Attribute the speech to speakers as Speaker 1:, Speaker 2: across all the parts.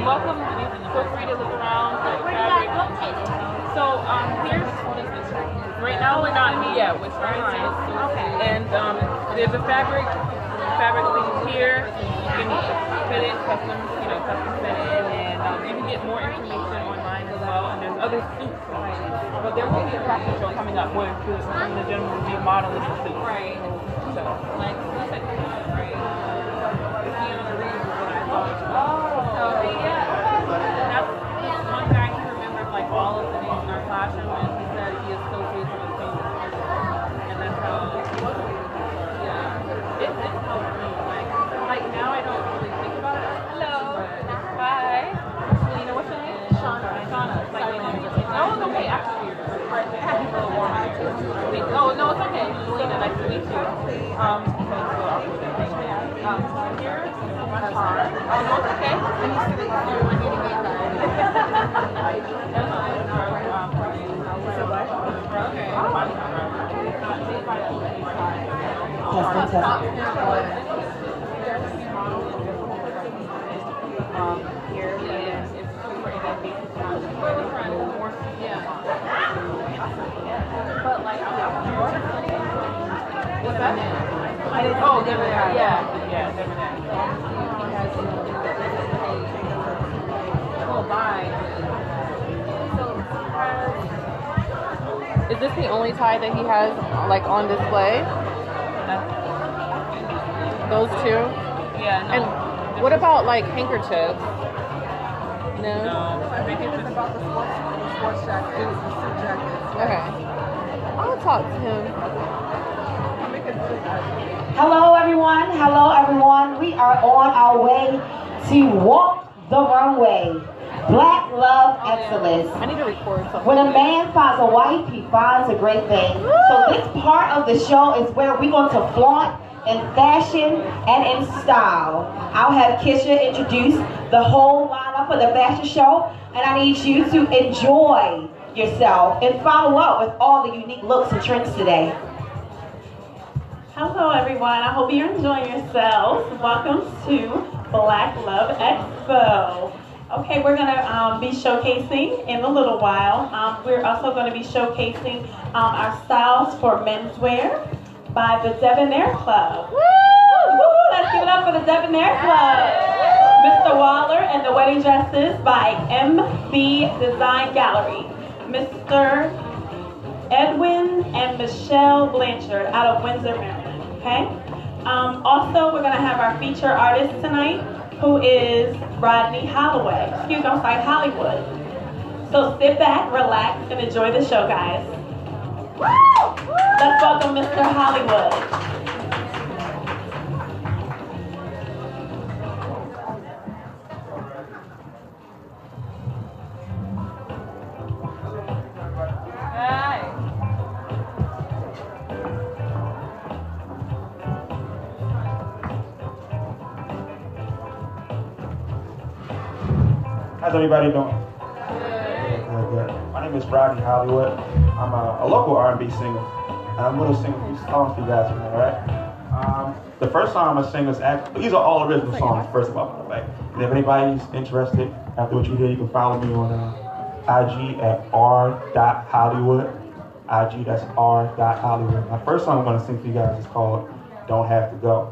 Speaker 1: Welcome. Feel free to look around. So here's right now we're not here yet. We're trying to. Okay. And there's a fabric thing here. You can fit it, custom fit it, and you can get more information online as well. And there's other suits, but there will be a fashion show coming up where some of the gentlemen will be modeling the suits. Right. So like you said, right? Keanu Reeves is what I thought. Oh, yeah. That's one guy who remembered like all of the names in our classroom, and he said he associates with famous people, and that's how. Yeah. It's helped me. Like now I don't really think about it. Hello. Hi. Selena, what's your name? Shauna. Shauna. It's like no, it's okay. Actually, you're a little warm. No, it's okay. Selena, nice to meet you. Here, my car. Oh, no, it's okay. I'm used to it. I'm getting made But like, what's that? Oh, Debonair. Yeah, Debonair. Oh, bye.
Speaker 2: Is this the only tie that he has like on display? Those two?
Speaker 1: Yeah, no.
Speaker 2: And what about like handkerchiefs? No?
Speaker 1: No, I think it's just about the sports jackets, the suit jackets.
Speaker 2: Okay. I'll talk to him.
Speaker 3: Hello everyone, we are on our way to walk the runway. Black love excellence.
Speaker 2: I need to record something.
Speaker 3: When a man finds a wife, he finds a great thing. So this part of the show is where we're going to flaunt in fashion and in style. I'll have Kisha introduce the whole lineup of the fashion show, and I need you to enjoy yourself and follow up with all the unique looks and trends today.
Speaker 4: Hello everyone, I hope you're enjoying yourselves. Welcome to Black Love Expo. Okay, we're going to be showcasing in a little while. We're also going to be showcasing our styles for menswear by the Debonair Club. Woo! Let's give it up for the Debonair Club. Mr. Waller and the Wedding Dresses by MB Design Gallery. Mr. Edwin and Michelle Blanchard out of Windsor, Maryland. Okay. Also, we're going to have our feature artist tonight, who is Rodney Holloway. Hollywood. So sit back, relax, and enjoy the show, guys. Woo! Let's welcome Mr. Hollywood.
Speaker 5: How's everybody doing? Good. My name is Rodney Hollywood. I'm a local R&B singer. I'm going to sing a few songs for you guys tonight, alright? The first song I'm going to sing is actually, these are all original songs, first of all, by the way. And if anybody's interested, after what you hear, you can follow me on IG at r.hollywood. IG, that's r.hollywood. My first song I'm going to sing for you guys is called Don't Have to Go.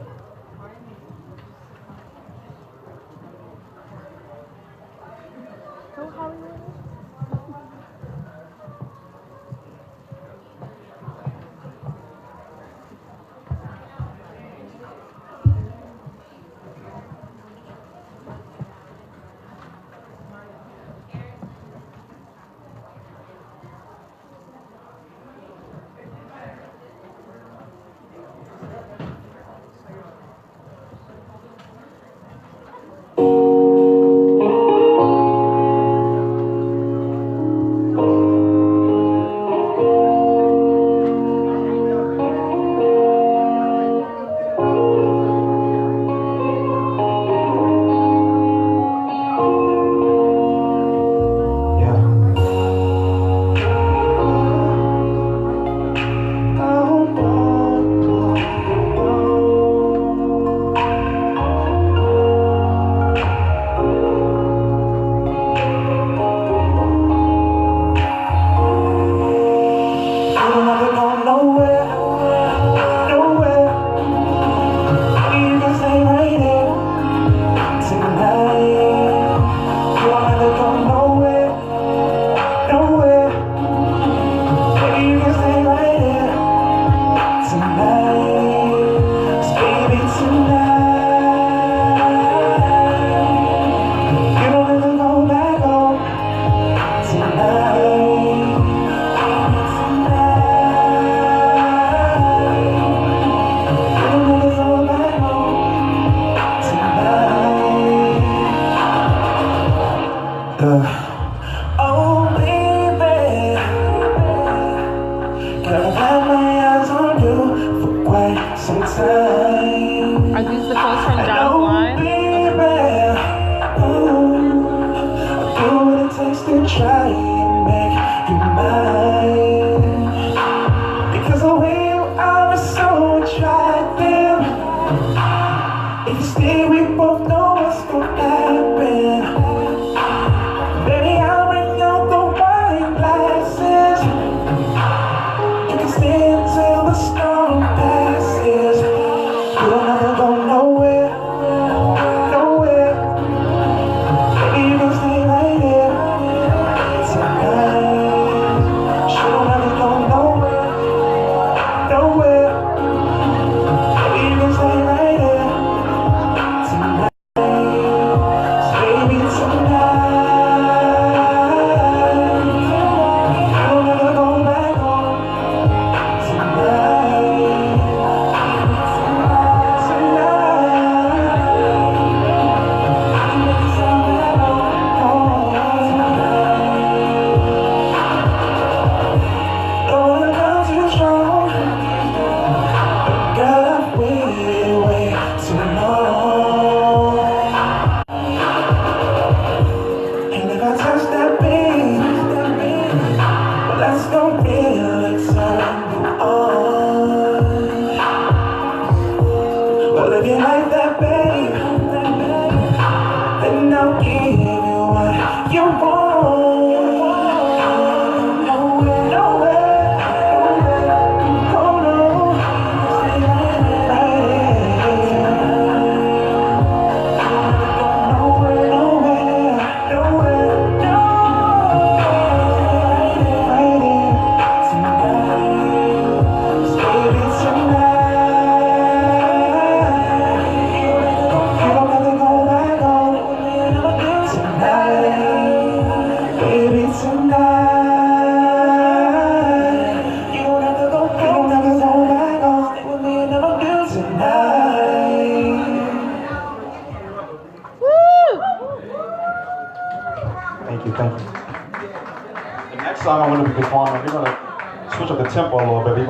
Speaker 2: Are these the clothes from John's line?
Speaker 6: I do what it takes to try and make you mine. Because the way you are is so attractive. If you stay, we both know what's gonna happen. Baby, I'll bring out the wine glasses. You can stay until the storm passes. You don't have to go nowhere, nowhere. Baby, you can stay right here tonight. You don't have to go nowhere, nowhere. Baby, you can stay right here tonight. So baby, tonight. You don't have to go back home tonight. Let's go real, turn you on. Well, if you like that, babe, then I'll give you what you want. Nowhere, nowhere, oh no, right here. Nowhere, nowhere, nowhere, no. Right here tonight, baby, tonight. You don't have to go back home tonight, baby, tonight. You don't have to go back home. Stay with me and never do tonight.
Speaker 5: Thank you, thank you. The next song I'm going to be performing, we're going to switch up the tempo a little bit.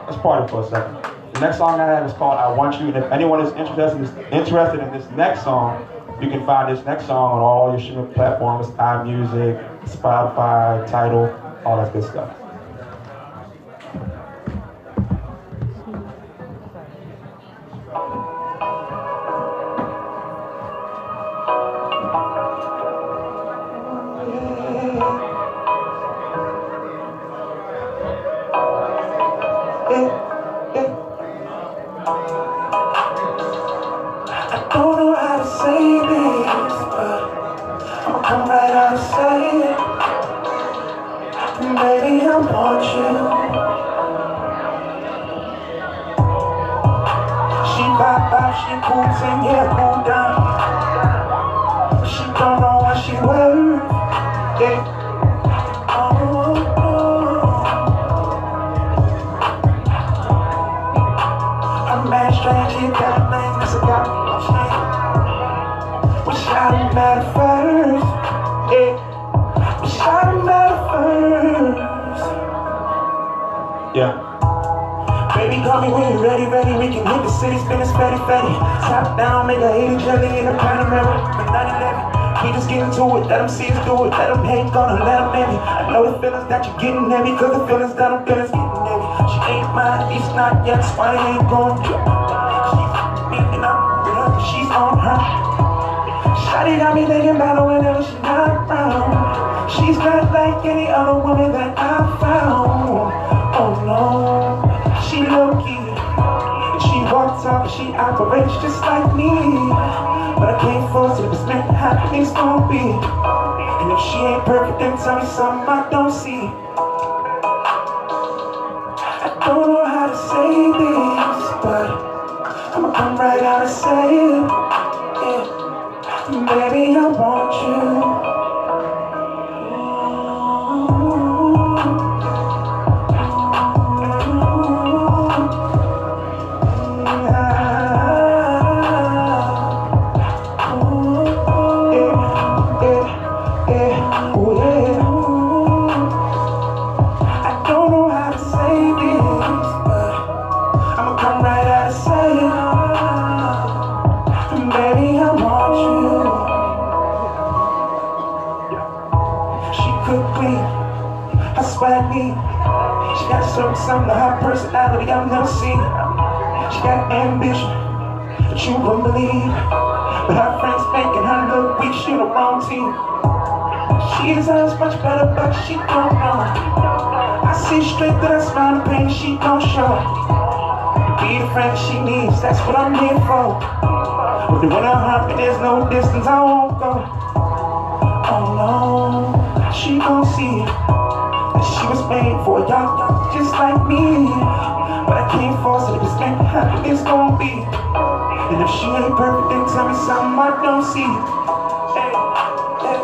Speaker 5: Let's party for a second. The next song I have is called I Want You, and if anyone is interested in this next song, you can find this next song on all your streaming platforms, iMusic, Spotify, Tidal, all that good stuff.
Speaker 6: I don't know how to say this, but I'ma come right out and say it. Baby, I want you. She vibe out, she cool, sing, yeah, cool down. But she don't know what she worth, yeah. Oh. I'm mad strange, he got a name, that's a guy. Wish I done met her first, yeah. Wish I done met her first.
Speaker 5: Yeah.
Speaker 6: Baby, call me when you're ready, we can hit the city, spin this fatty. Top down, make a 80 jelly in a Panamera, the 911. We just get into it, let them see us do it, let them hate, gonna let them in me. I know the feelings that you're getting heavy, cause the feelings got them feelings getting heavy. She ain't mine, at least not yet, so I ain't gon' do it. She's me and I'm with her, she's on her. Shawty got me thinking about her whenever she's not around. She's not like any other woman that I found. Oh no, she low-key, and she walks up and she operates just like me. But I can't force it, if it's meant to happen, it's gon' be. And if she ain't perfect, then tell me something I don't see. I don't know how to say this, but I'ma come right out and say it, yeah. Baby, I want you. like me. She got something to her personality I've never seen. She got ambition that you wouldn't believe. But her friends making her look weak, she the wrong team. She deserves much better, but she don't know. I see straight through that smile and pain she don't show. Be the friend she needs, that's what I'm here for. If you wanna hurt me, there's no distance I won't go. Oh no, she gon' see it. That she was made for a young just like me. But I can't force it, if it's meant to happen, it's gon' be. And if she ain't perfect, then tell me something I don't see. Hey, hey.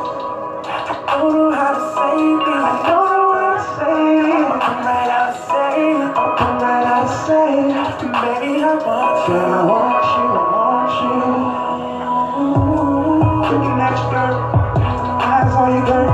Speaker 6: I don't know how to say things, I don't know how to say it. I'm right out to say it, I'm right out to say it. Baby, I want you, I want you, I want you. Looking at you, girl, eyes on you, girl.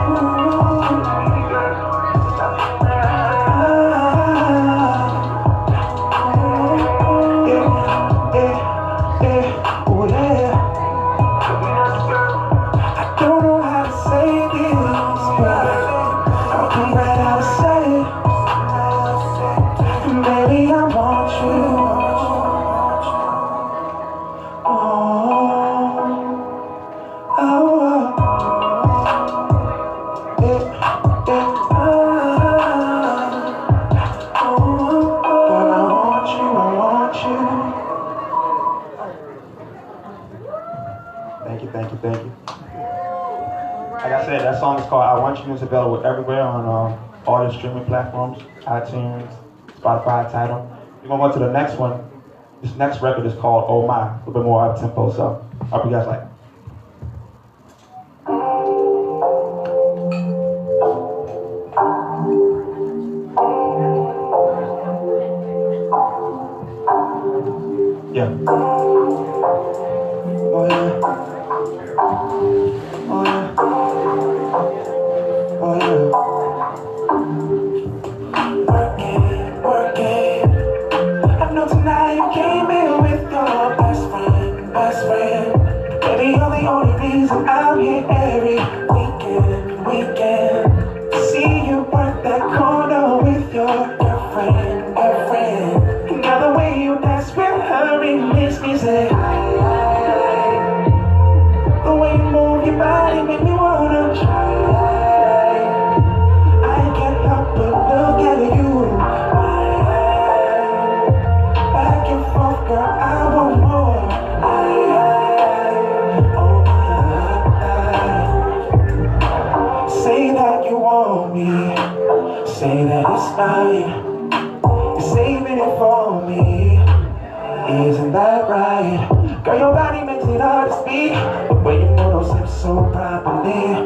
Speaker 6: Thank you. Like I said, that song is called I Want You. It's available everywhere on all the streaming platforms, iTunes, Spotify, Tidal. We're going to go to the next one. This next record is called Oh My, a little bit more up-tempo, so I hope you guys like it. Yeah. Oh yeah. Oh yeah. Oh yeah. Work it. I know tonight you came in with your best friend. Baby, you're the only reason I'm here every weekend. To see you work that corner with your girlfriend. Now the way you dance with her, it makes me say the way you move your body make me wanna try. I can't help but look at you. Back and forth, girl, I want more. Oh my. Say that you want me. Say that it's fine. You're saving it for me. Isn't that right? Girl, your body makes it hard to speak, but when you know those hips so properly,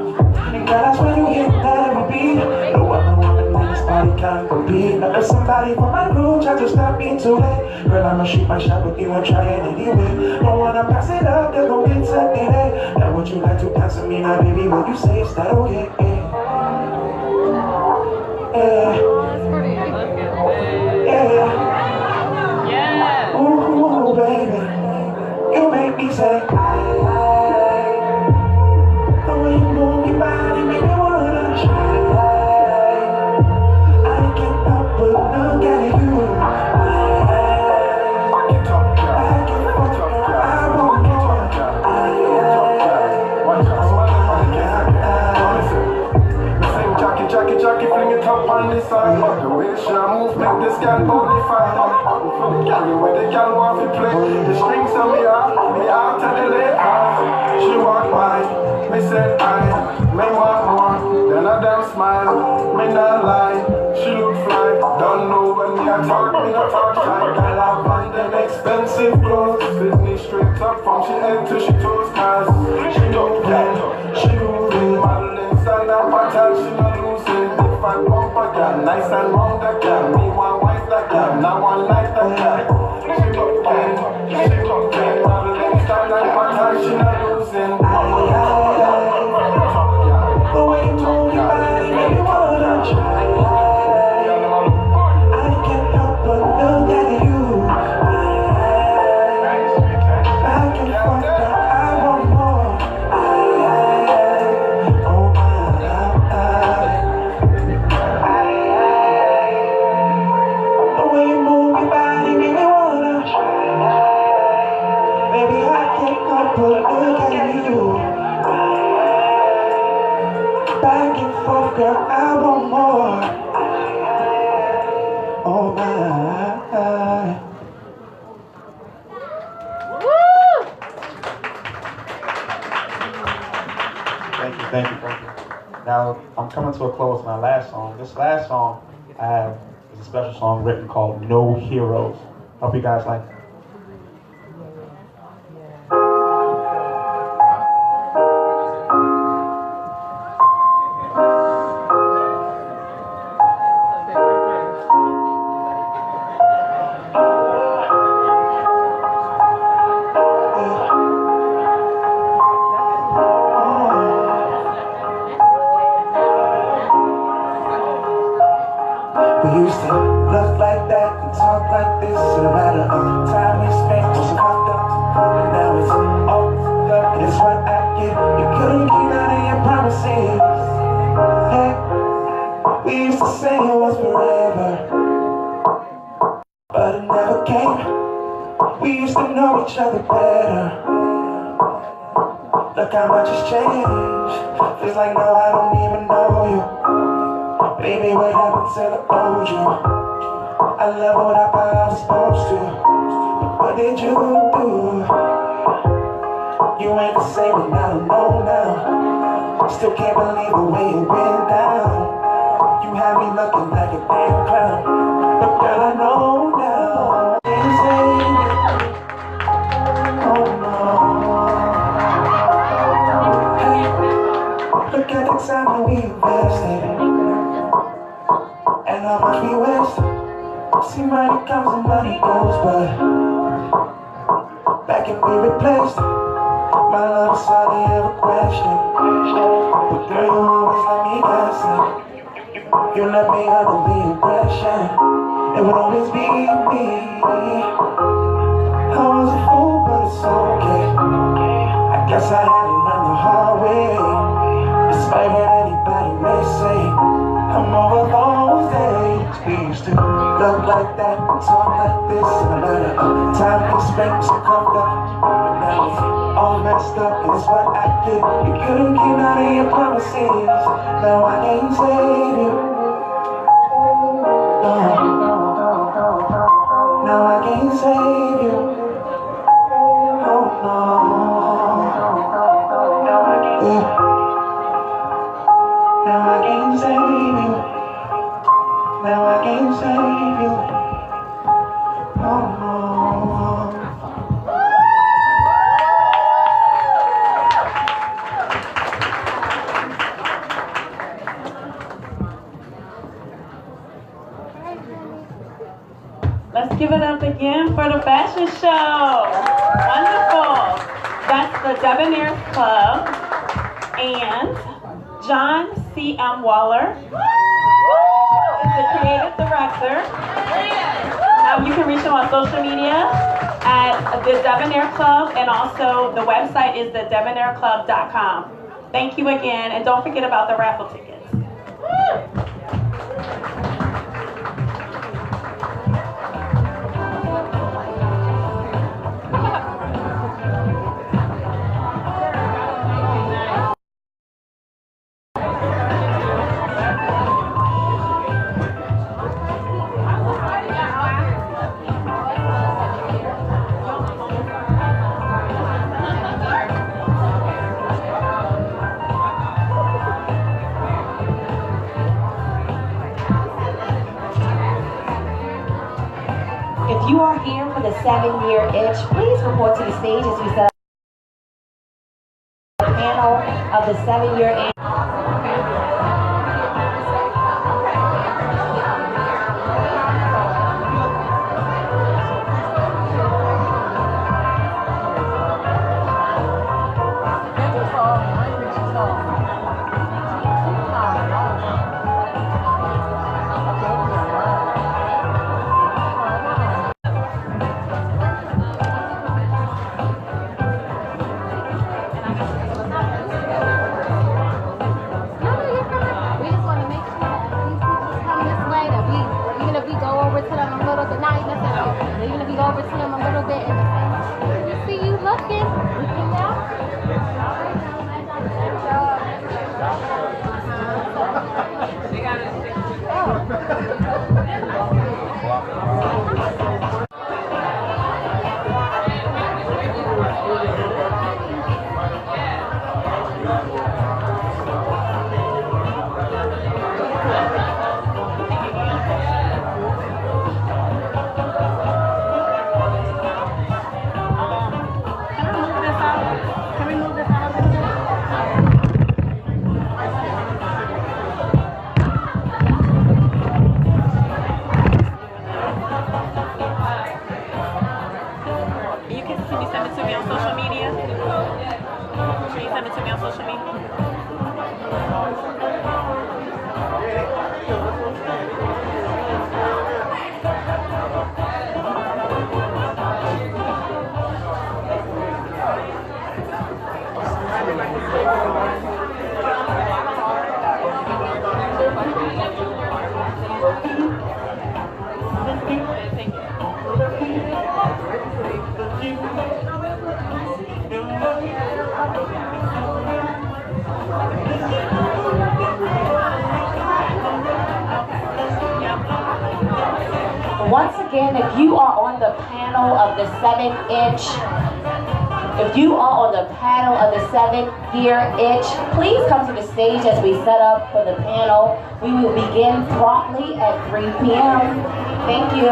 Speaker 6: and girl, that's when you hit that beat. No other woman in this body can compete. Now if somebody from my room tries to stop me too late, girl, I'ma shoot my shot with you and try it anyway. Don't wanna pass it up, they're gonna get today. Now would you like to answer me now, baby? What you say, is that okay?
Speaker 1: Yeah.
Speaker 6: Ooh, baby, you make me say the way you move your body make me wanna try. I can't help but look at you. I can't help but I want more.
Speaker 7: Jockey, fling it up on the side. The way she move, make this girl bonafide. The way the girl want to play, the strings on me out to the lake. She walk by, me said me want more. Then I damn smile, me not lie. She look fly, don't know when me a talk, me not talk shy. Girl I buy them expensive clothes, fit me straight up from she head to she toes. Cause she moving, modeling, stand up, pattern, she not losing. If I bump a girl, nice and round that girl, me want wife that girl, now I like that girl. She looking, modeling, stand up, pattern, she not losing.
Speaker 6: The way you move your body make me wanna try. I can't help but look at you. Back and forth, girl, I want more. Oh my.
Speaker 5: I'm coming to a close with my last song. This last song I have is a special song written called No Heroes. Hope you guys like it.
Speaker 6: We used to look like that and talk like this. No matter of time we spent was fucked up. And now it's all up. It's what I get. You couldn't keep none of your promises. Hey, we used to say it was forever, but it never came. We used to know each other better. Look how much has changed. Feels like now I don't even know you. Baby, what happened to the old you? I leveled up how I was supposed to, but what did you do? You ain't the same and I don't know now. Still can't believe the way it went down. You had me looking like a damn clown, but girl, I know now. Can't say it. Oh no. Hey, look at the time that we invested and how much we waste. See, money comes and money goes, but that can be replaced. My love is all they ever question, but girl, you always let me guessing. You let me under the impression it would always be me. I was a fool, but it's okay. I guess I had to learn the hard way. Despite what anybody may say, I'm over those days. We used to look like that and talk like this. No matter of time we spent was so comfortable, but now it's all messed up and it's what I did. You couldn't keep none of your promises. Now I can't save you. No. Now I can't save you. Oh no. Yeah. Now I can't save you. Now I can't save you. Oh no.
Speaker 4: Let's give it up again for the fashion show. Wonderful. That's the Debonair Club and John C.M. Waller is the creative director. You can reach him on social media at the Debonair Club, and also the website is thedebonairclub.com. Thank you again, and don't forget about the raffle tickets.
Speaker 3: If you are here for the 7-year itch, please report to the stage as we set up the panel of the 7-year itch. Once again, if you are on the panel of the 7-inch, if you are on the panel of the 7-year itch, please come to the stage as we set up for the panel. We will begin promptly at 3 p.m. Thank you.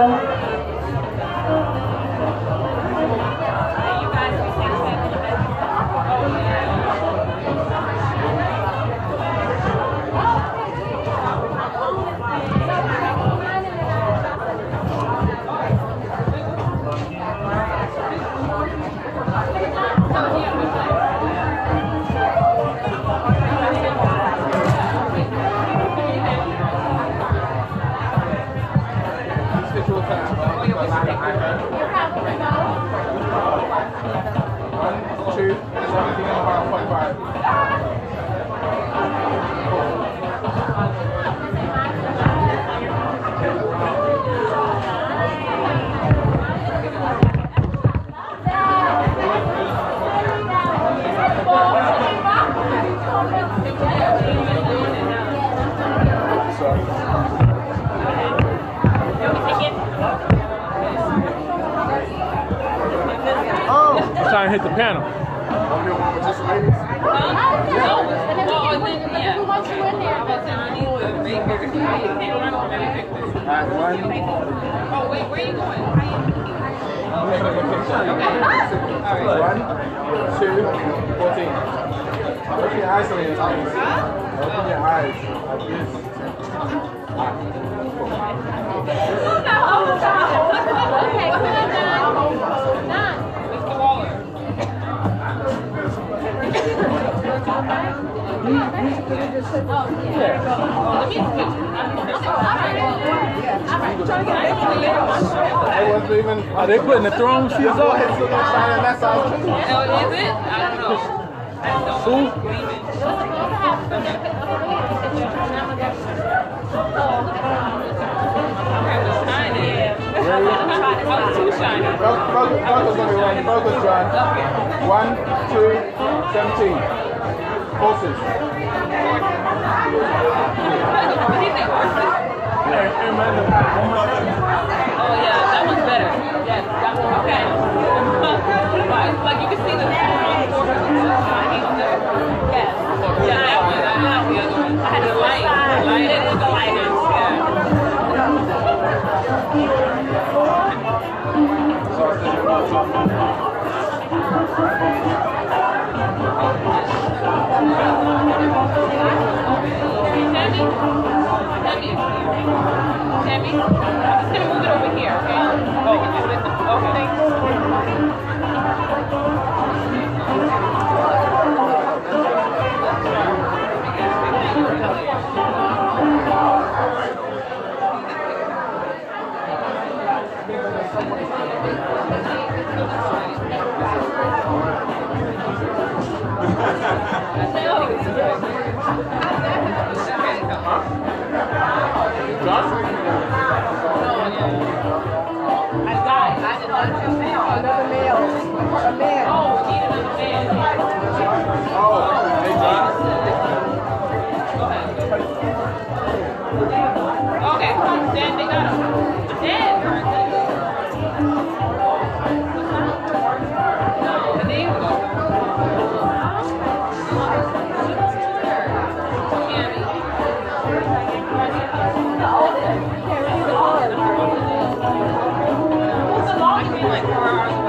Speaker 8: Trying to hit the panel.
Speaker 7: I'm the one with just ladies.
Speaker 1: Oh, wait, where are you going?
Speaker 8: One, two, 14. Open your eyes on your eyes. Open your eyes like this. Are they putting the throne shoes up?
Speaker 1: Oh, is it? I don't know.
Speaker 8: Who?
Speaker 1: Too shiny.
Speaker 8: Focus on me, Ron. Focus, John. 1, 2, 17. Horses.
Speaker 1: Oh yeah, that one's better. Yes, that one. Okay. Like you can see the shiny on there. Yes. Yeah, that one. I know the other one. I had the light. It is the lightest. Tammy, I'm just gonna move it over here, okay? Oh, okay. Okay, Dan, they got him. Dan, there you go. Like 4 hours away.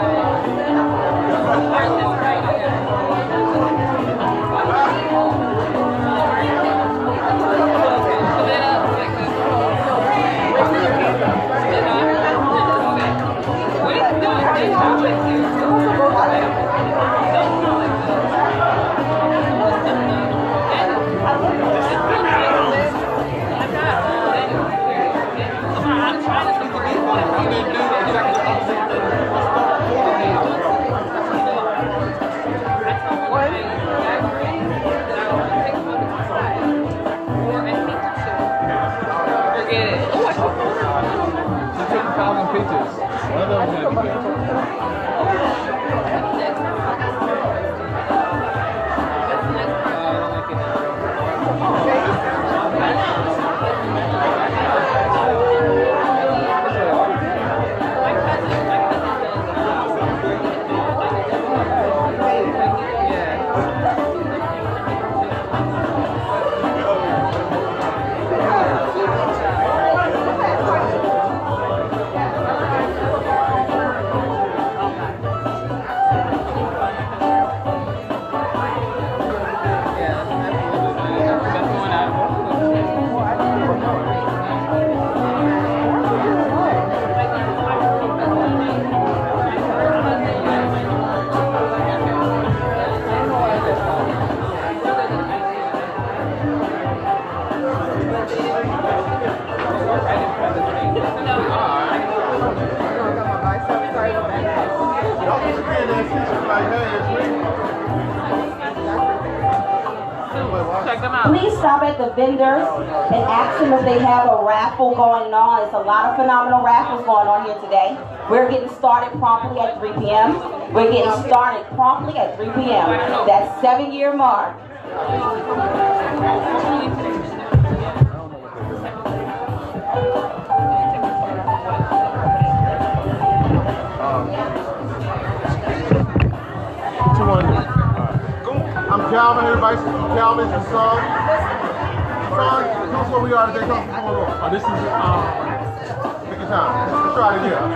Speaker 3: please stop at the vendors and ask them if they have a raffle going on. There's a lot of phenomenal raffles going on here today. We're getting started promptly at 3 p.m. We're getting started promptly at 3 p.m. That 7-year mark.
Speaker 8: I'm Calvin, everybody. Calvin's the son. Son, tell us where we are today. Tell us what's going on. This is, take your time. Let's try it again.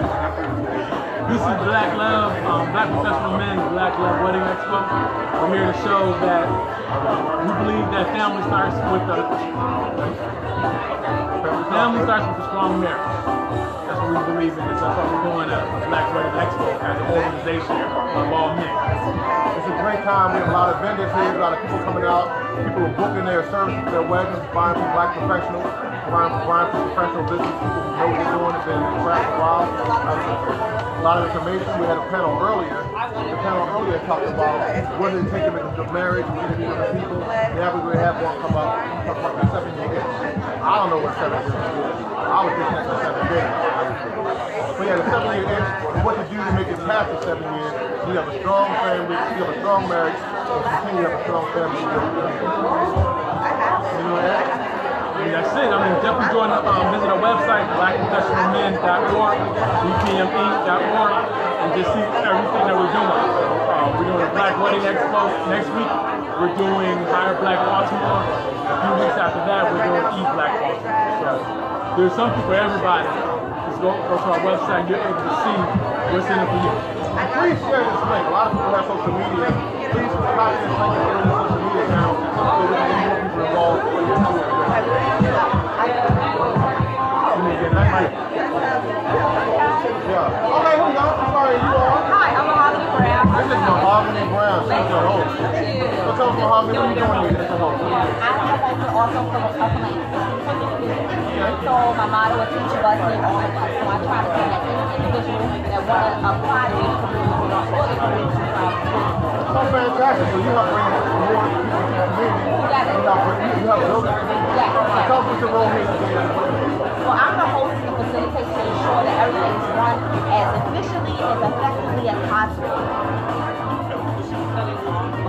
Speaker 9: This is Black Love, Black Professional Men, Black Love Wedding Expo. We're here to show that we believe that family starts with a strong marriage. That's what we believe in. That's why we're doing a Black Wedding Expo as an organization of all men.
Speaker 8: It's a great time. We have a lot of vendors here, a lot of people coming out. People are booking their services, their weddings, buying from Black professionals, buying from professional business people who know what they're doing, have been in the craft for a while. A lot of information. We had a panel earlier. The panel earlier talked about what did it take to make a marriage, we interviewed other people. Now we're going to have one come up, talk about the 7-year itch. I don't know what 7 years is. I was thinking that's 7 days. But yeah, the 7-year itch, what to do to make it past the 7 years. You have a strong family, you have a strong marriage, and continue to have a strong family. You know that?
Speaker 9: That's it. I mean, definitely join visit our website, blackprofessionalmen.org, bpme.org, and just see everything that we're doing. We're doing a Black Wedding Expo next week. We're doing Hire Black Baltimore. A few weeks after that, we're doing Eat Black Baltimore. So there's something for everybody. Just go to our website, you're able to see what's in it for you.
Speaker 8: Please share this link. A lot of people have social media. Please copy this link and put it in social media channels so we can get more people involved. Yeah. Okay, who y'all? I'm sorry, you all?
Speaker 10: Hi, I'm Mahogany Brown.
Speaker 8: This is Mahogany Brown. She's your host. So tell us, Mahogany, what are you doing here? This is your host.
Speaker 10: I'm also from so my motto is each of us need all of us. So I try to connect any individual that want to apply to the community or the community.
Speaker 8: So fantastic. So you help bring more people to the community. You help build it.
Speaker 10: Yeah.
Speaker 8: Tell us what's your role here today.
Speaker 10: Well, I'm the host and facilitator to ensure that everything is run as efficiently and as effectively as possible.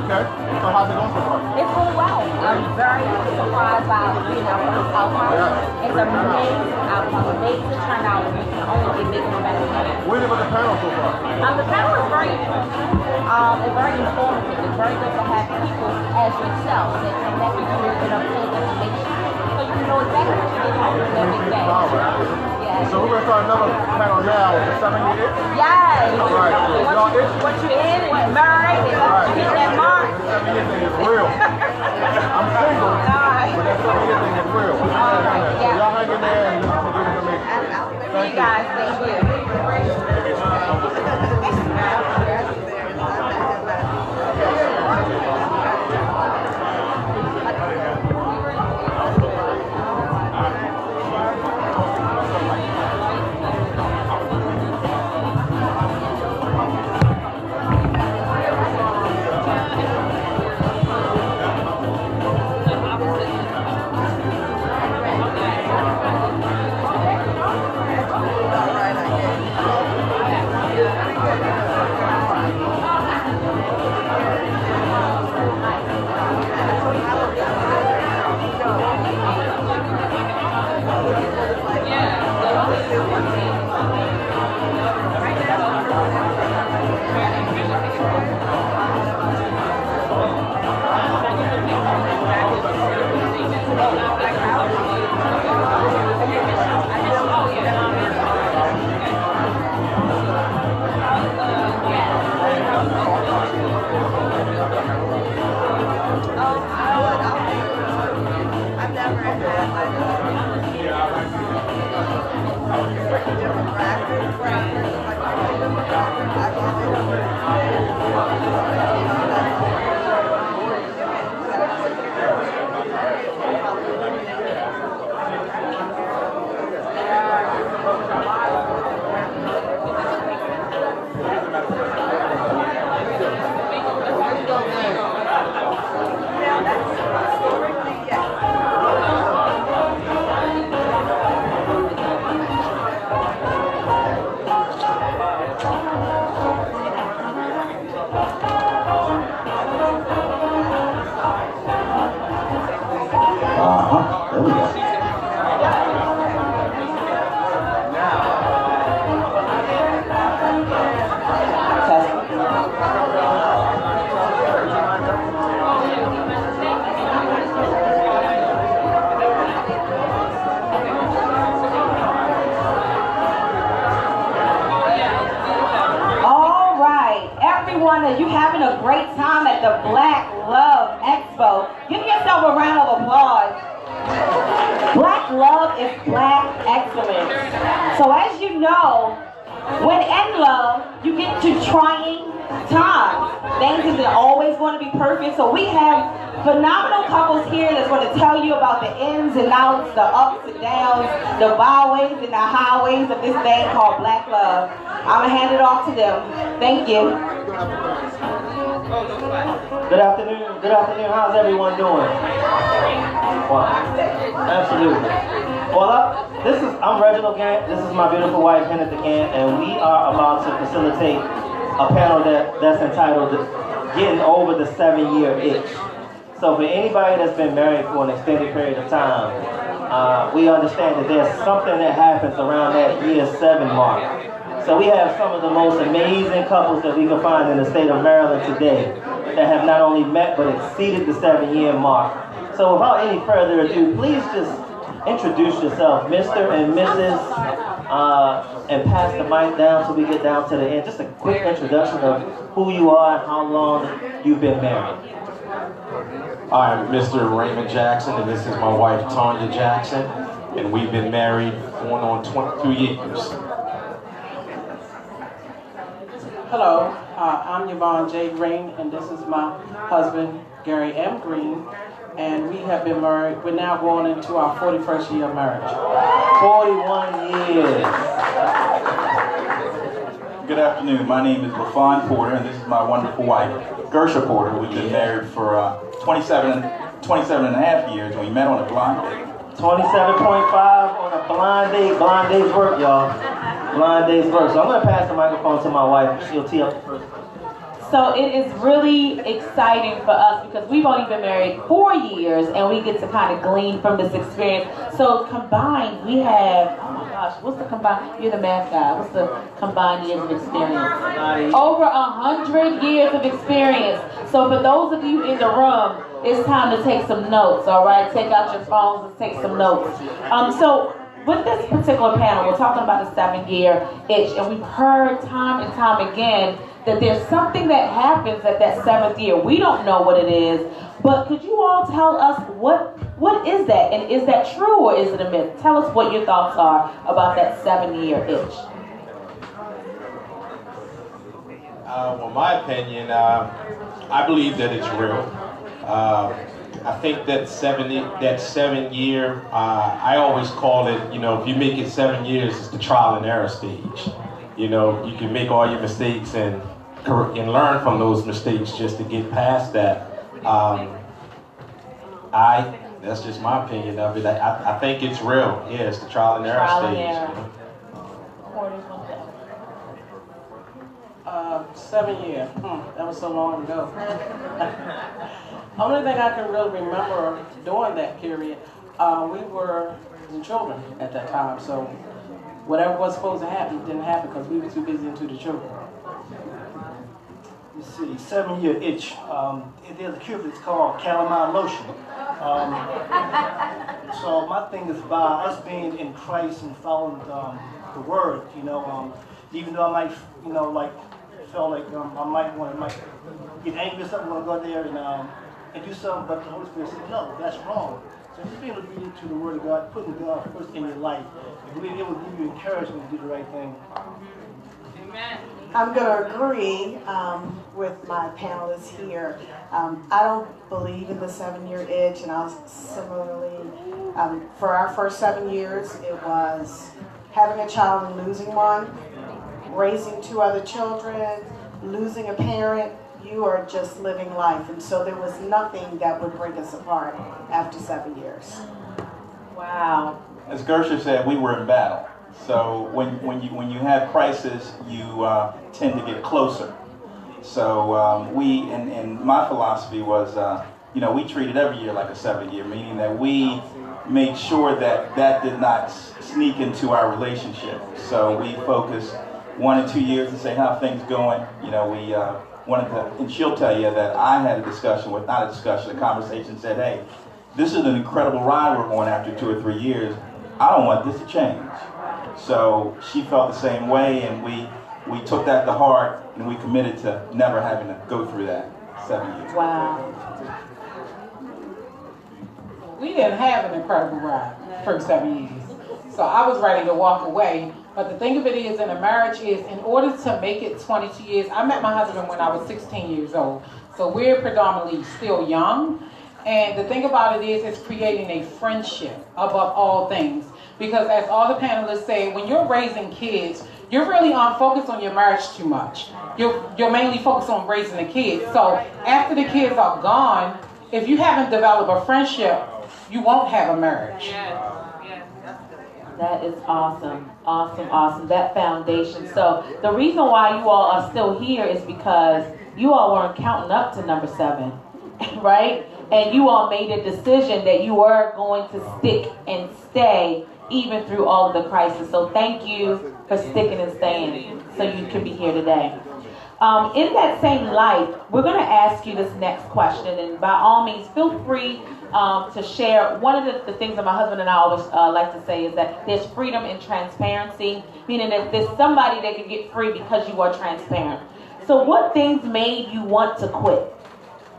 Speaker 8: Okay. So how's it going so far?
Speaker 10: It's going well. I'm very surprised by our first outcome.
Speaker 8: Yeah.
Speaker 10: It's amazing outcome, amazing turnout. We can only get bigger and better.
Speaker 8: What do you think about the panel so far?
Speaker 10: The panel is very it's very informative. It's very good to have people as yourself that connect with you and obtain information. So you know exactly what you're getting every day. Yes.
Speaker 8: So we're going to start another panel now with the 7-year itch?
Speaker 10: Yes.
Speaker 8: All right. Y'all itch?
Speaker 10: What you in and married and hit that mark.
Speaker 8: The 7-year thing is real. I'm single, but that 7-year thing is real. So y'all hang in there and listen to good information.
Speaker 10: Thank you guys. Thank you. I've never had
Speaker 3: a great time at the Black Love Expo. Give yourself a round of applause. Black love is black excellence. So as you know, when in love, you get to trying times. Things isn't always going to be perfect. So we have phenomenal couples here that's going to tell you about the ins and outs, the ups and downs, the byways and the highways of this thing called black love. I'm going to hand it off to them. Thank you.
Speaker 11: Good afternoon. Good afternoon. How's everyone doing? Wow. Absolutely. Well, I'm Reginald Gant. This is my beautiful wife, Kenneth Gant, and we are about to facilitate a panel that's entitled Getting Over the 7-Year Itch. So for anybody that's been married for an extended period of time, we understand that there's something that happens around that year 7 mark. So we have some of the most amazing couples that we can find in the state of Maryland today that have not only met but exceeded the 7-year mark. So without any further ado, please just introduce yourself, Mr. and Mrs. And pass the mic down till we get down to the end. Just a quick introduction of who you are and how long you've been married.
Speaker 12: I'm Mr. Raymond Jackson, and this is my wife, Tanya Jackson, and we've been married going on 22 years.
Speaker 13: Hello, I'm Yvonne J. Green, and this is my husband, Gary M. Green, and we have been married. We're now going into our 41st year of marriage.
Speaker 11: 41 years.
Speaker 14: Good afternoon. My name is LaFawn Porter, and this is my wonderful wife, Gersha Porter. We've been married for 27 and a half years, and we met on a blind date.
Speaker 11: 27.5 on a blind date. Blind date's work, y'all. Blind date's work. So I'm going to pass the microphone to my wife. She'll tee up the first.
Speaker 10: So it is really exciting for us because we've only been married 4 years and we get to kind of glean from this experience. So combined, we have, oh my gosh, what's the combined, you're the math guy, what's the combined years of experience? Over 100 years of experience. So for those of you in the room, it's time to take some notes, all right? Take out your phones and take some notes. So with this particular panel, we're talking about the 7-year itch, and we've heard time and time again that there's something that happens at that 7th year. We don't know what it is, but could you all tell us what is that, and is that true or is it a myth? Tell us what your thoughts are about that 7-year itch.
Speaker 12: Well, my opinion, I believe that it's real. I think that 7 year, I always call it, you know, if you make it 7 years, it's the trial and error stage. You know, you can make all your mistakes and learn from those mistakes just to get past that. That's just my opinion of it. I think it's real. Yeah, it's the trial and error stage.
Speaker 13: 7 years. That was so long ago. Only thing I can really remember during that period, we were children at that time, so whatever was supposed to happen didn't happen because we were too busy into the children.
Speaker 15: Let's see, 7-year itch. There's a cure that's called calamine lotion. So my thing is by us being in Christ and following the Word, you know, even though I might, you know, like felt like I might get angry or something, want to go there and do something, but the Holy Spirit said, no, that's wrong. So just being obedient to the Word of God, putting God first in your life, it will give you encouragement to do the right thing.
Speaker 1: Amen.
Speaker 16: I'm going to agree with my panelists here. I don't believe in the 7-year itch, and I was similarly, for our first 7 years, it was having a child and losing one, raising 2 other children, losing a parent. You are just living life, and so there was nothing that would break us apart after 7 years.
Speaker 10: Wow.
Speaker 14: As Gersha said, we were in battle. So when you have crisis, you tend to get closer. So and my philosophy was, you know, we treated every year like a 7-year, meaning that we made sure that did not sneak into our relationship. So we focused 1 and 2 years to say how things going. You know, we wanted to, and she'll tell you that I had a discussion with, not a discussion, a conversation, said, hey, this is an incredible ride we're on after 2 or 3 years. I don't want this to change. So she felt the same way, and we we took that to heart and we committed to never having to go through that 7 years.
Speaker 10: Wow.
Speaker 17: We didn't have an incredible ride for 7 years. So I was ready to walk away. But the thing of it is, in a marriage is, in order to make it 22 years, I met my husband when I was 16 years old. So we're predominantly still young. And the thing about it is, it's creating a friendship above all things. Because as all the panelists say, when you're raising kids, you're really focused on your marriage too much. You're mainly focused on raising the kids. So after the kids are gone, if you haven't developed a friendship, you won't have a marriage.
Speaker 10: That is awesome. Awesome, awesome. That foundation. So the reason why you all are still here is because you all weren't counting up to number 7, right? And you all made a decision that you were going to stick and stay even through all of the crisis. So thank you for sticking and staying so you can be here today. In that same light, we're going to ask you this next question, and by all means, feel free to share. One of the things that my husband and I always like to say is that there's freedom in transparency, meaning that there's somebody that can get free because you are transparent. So what things made you want to quit?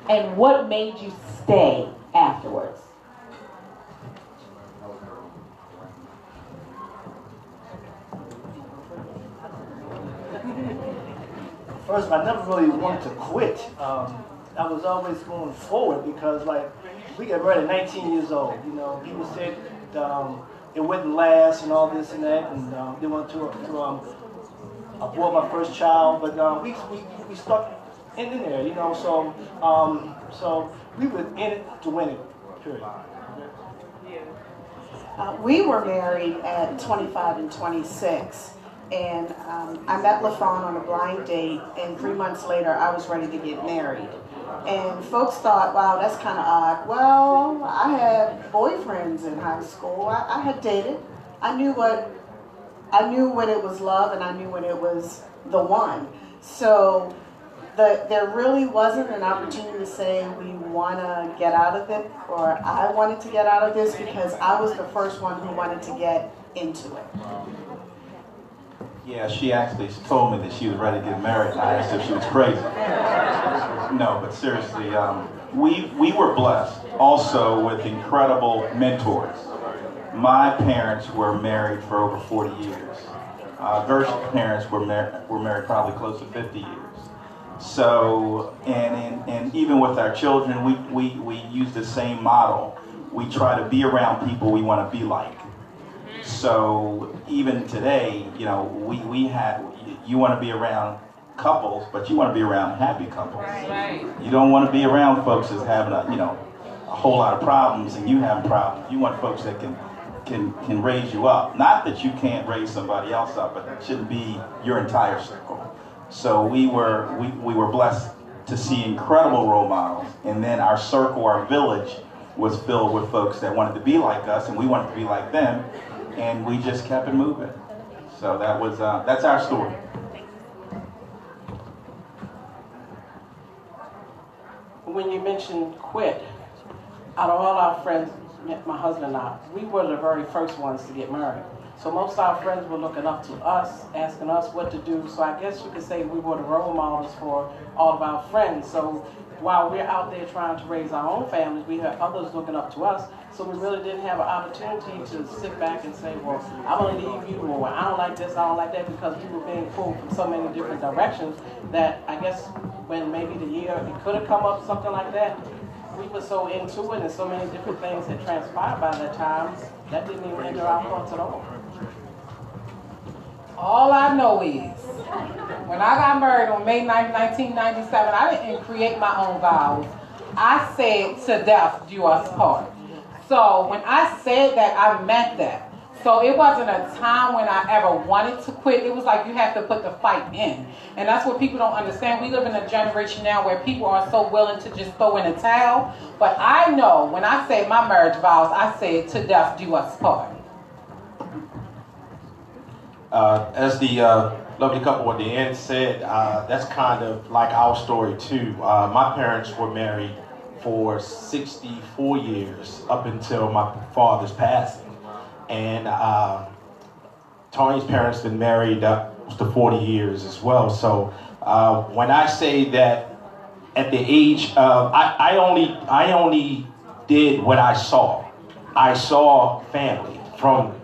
Speaker 10: And what made you stay afterwards?
Speaker 15: First, I never really wanted to quit. I was always going forward because, like, we got married at 19 years old. You know, people said it wouldn't last and all this and that, and they wanted to abort my first child. But we stuck in there, you know. So we were in it to win it. Period.
Speaker 16: We were married at 25 and 26. And I met LaFawn on a blind date, and 3 months later, I was ready to get married. And folks thought, wow, that's kind of odd. Well, I had boyfriends in high school. I had dated. I knew when it was love, and I knew when it was the one. So there really wasn't an opportunity to say we want to get out of it, or I wanted to get out of this, because I was the first one who wanted to get into it.
Speaker 14: Yeah, she actually told me that she was ready to get married. I asked her if she was crazy. No, but seriously, we were blessed also with incredible mentors. My parents were married for over 40 years. Gersh's parents were married probably close to 50 years. So, and even with our children, we use the same model. We try to be around people we want to be like. So even today, you know, you want to be around couples, but you want to be around happy couples. Right. You don't want to be around folks that's having a whole lot of problems and you having problems. You want folks that can raise you up. Not that you can't raise somebody else up, but that shouldn't be your entire circle. So we were blessed to see incredible role models, and then our circle, our village, was filled with folks that wanted to be like us, and we wanted to be like them. And we just kept it moving. So that's our story.
Speaker 13: When you mentioned quit, out of all our friends, my husband and I, we were the very first ones to get married. So most of our friends were looking up to us, asking us what to do. So I guess you could say we were the role models for all of our friends. So while we're out there trying to raise our own families, we have others looking up to us. So we really didn't have an opportunity to sit back and say, well, I'm going to leave you, or I don't like this, I don't like that, because we were being pulled from so many different directions that I guess when maybe the year it could have come up, something like that, we were so into it and so many different things had transpired by that time, that didn't even enter our thoughts at all.
Speaker 17: All I know is, when I got married on May 9th, 1997, I didn't create my own vows. I said, to death do us part. So when I said that, I meant that. So it wasn't a time when I ever wanted to quit. It was like you have to put the fight in. And that's what people don't understand. We live in a generation now where people are so willing to just throw in a towel. But I know when I said my marriage vows, I said, to death do us part.
Speaker 12: As the lovely couple at the end said, that's kind of like our story too. My parents were married for 64 years up until my father's passing. And Tony's parents been married close to 40 years as well. So when I say that at the age of, I only did what I saw. I saw family from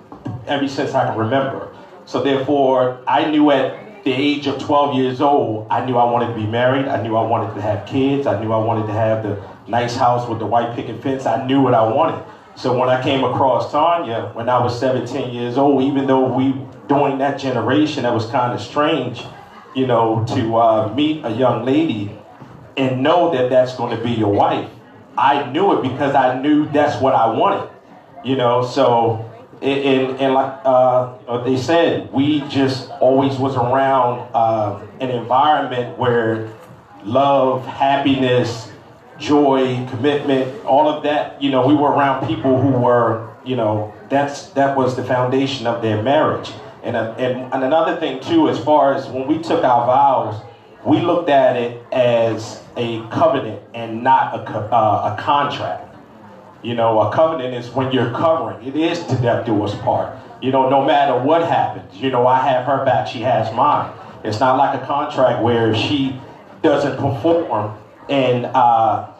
Speaker 12: ever since I can remember. So therefore, I knew at the age of 12 years old, I knew I wanted to be married. I knew I wanted to have kids. I knew I wanted to have the nice house with the white picket fence. I knew what I wanted. So when I came across Tanya, when I was 17 years old, even though during that generation, that was kind of strange, you know, to meet a young lady and know that that's going to be your wife. I knew it because I knew that's what I wanted, you know. So, and like they said, we just always was around an environment where love, happiness, joy, commitment, all of that, you know, we were around people who were, you know, that was the foundation of their marriage. And another thing too, as far as when we took our vows, we looked at it as a covenant and not a contract. You know, a covenant is when you're covering. It is to death do us part. You know, no matter what happens, you know, I have her back, she has mine. It's not like a contract where if she doesn't perform and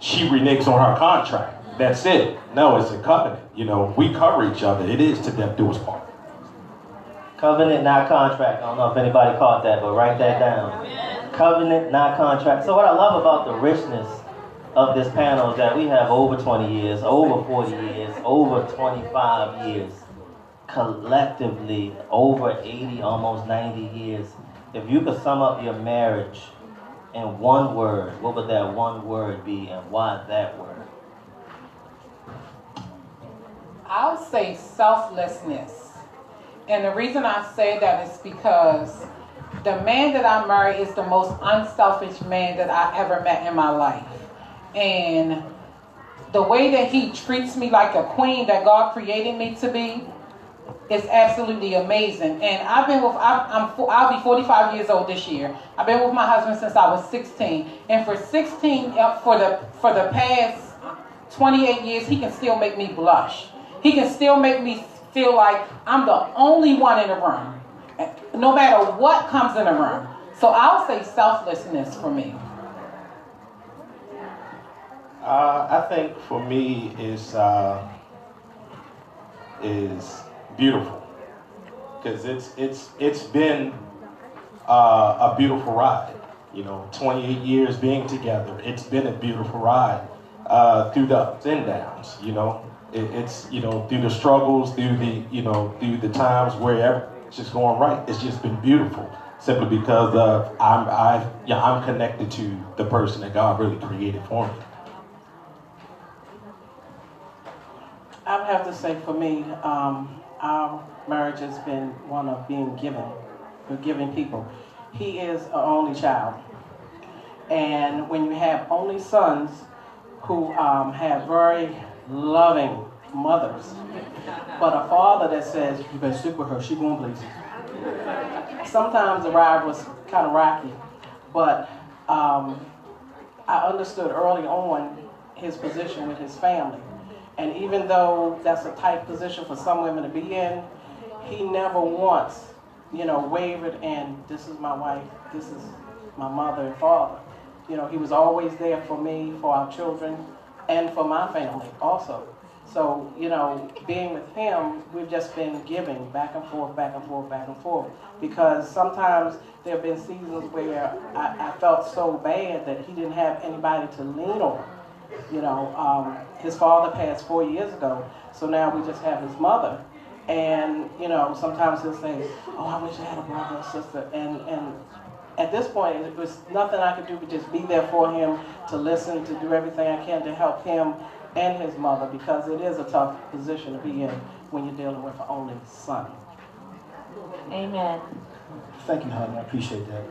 Speaker 12: she reneges on her contract, that's it. No, it's a covenant. You know, we cover each other. It is to death do us part.
Speaker 11: Covenant, not contract. I don't know if anybody caught that, but write that down. Covenant, not contract. So what I love about the richness of this panel is that we have over 20 years, over 40 years, over 25 years, collectively over 80, almost 90 years. If you could sum up your marriage in one word, what would that one word be, and why that word?
Speaker 17: I'll say selflessness. And the reason I say that is because the man that I marry is the most unselfish man that I ever met in my life. And the way that he treats me like a queen that God created me to be is absolutely amazing. And I'll be 45 years old this year. I've been with my husband since I was 16. And for the past 28 years, he can still make me blush. He can still make me feel like I'm the only one in the room, no matter what comes in the room. So I'll say selflessness for me.
Speaker 12: I think for me is beautiful, because it's been a beautiful ride. You know, 28 years being together, it's been a beautiful ride through the ups and downs. You know, it's, you know, through the struggles, through the times where it's just going right. It's just been beautiful, simply because I'm connected to the person that God really created for me.
Speaker 13: I would have to say for me, our marriage has been one of being given. We're giving people. He is an only child. And when you have only sons who have very loving mothers, but a father that says, you better stick with her, she going places. Sometimes the ride was kind of rocky, but I understood early on his position with his family. And even though that's a tight position for some women to be in, he never once, you know, wavered in, this is my wife, this is my mother and father. You know, he was always there for me, for our children, and for my family also. So, you know, being with him, we've just been giving back and forth, back and forth, back and forth. Because sometimes there have been seasons where I felt so bad that he didn't have anybody to lean on. You know, his father passed 4 years ago, so now we just have his mother. And, you know, sometimes he'll say, oh, I wish I had a brother or sister. And at this point, it was nothing I could do but just be there for him, to listen, to do everything I can to help him and his mother, because it is a tough position to be in when you're dealing with an only son.
Speaker 10: Amen.
Speaker 15: Thank you, honey. I appreciate that.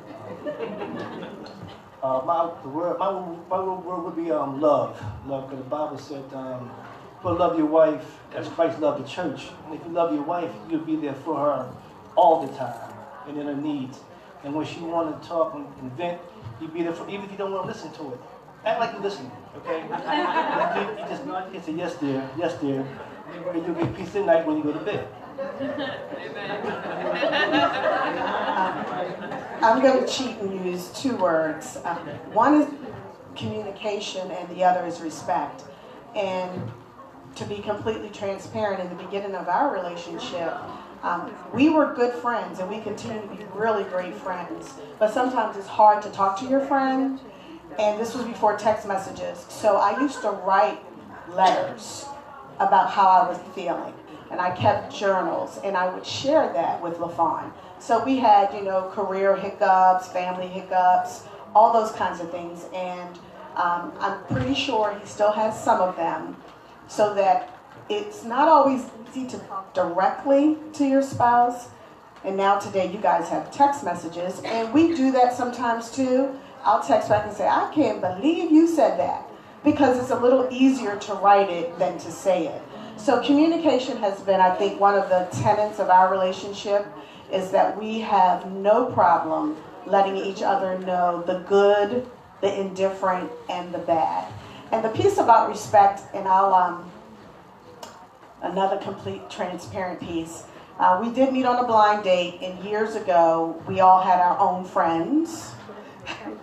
Speaker 15: My word would be love. Love, because the Bible said, but love your wife as Christ loved the church. And if you love your wife, you'll be there for her all the time and in her needs. And when she wants to talk and vent, you'll be there for, even if you don't want to listen to it. Act like you're listening, okay? You just say, yes, dear, and you'll get peace at night when you go to bed.
Speaker 16: I'm going to cheat and use two words. One is communication and the other is respect. And to be completely transparent, in the beginning of our relationship, we were good friends and we continue to be really great friends. But sometimes it's hard to talk to your friend, and this was before text messages. So I used to write letters about how I was feeling, and I kept journals, and I would share that with LaFawn. So we had, you know, career hiccups, family hiccups, all those kinds of things, and I'm pretty sure he still has some of them, so that it's not always easy to talk directly to your spouse. And now today you guys have text messages, and we do that sometimes too. I'll text back and say, I can't believe you said that, because it's a little easier to write it than to say it. So communication has been, I think, one of the tenets of our relationship, is that we have no problem letting each other know the good, the indifferent, and the bad. And the piece about respect, and I'll, another complete transparent piece. We did meet on a blind date, and years ago, we all had our own friends.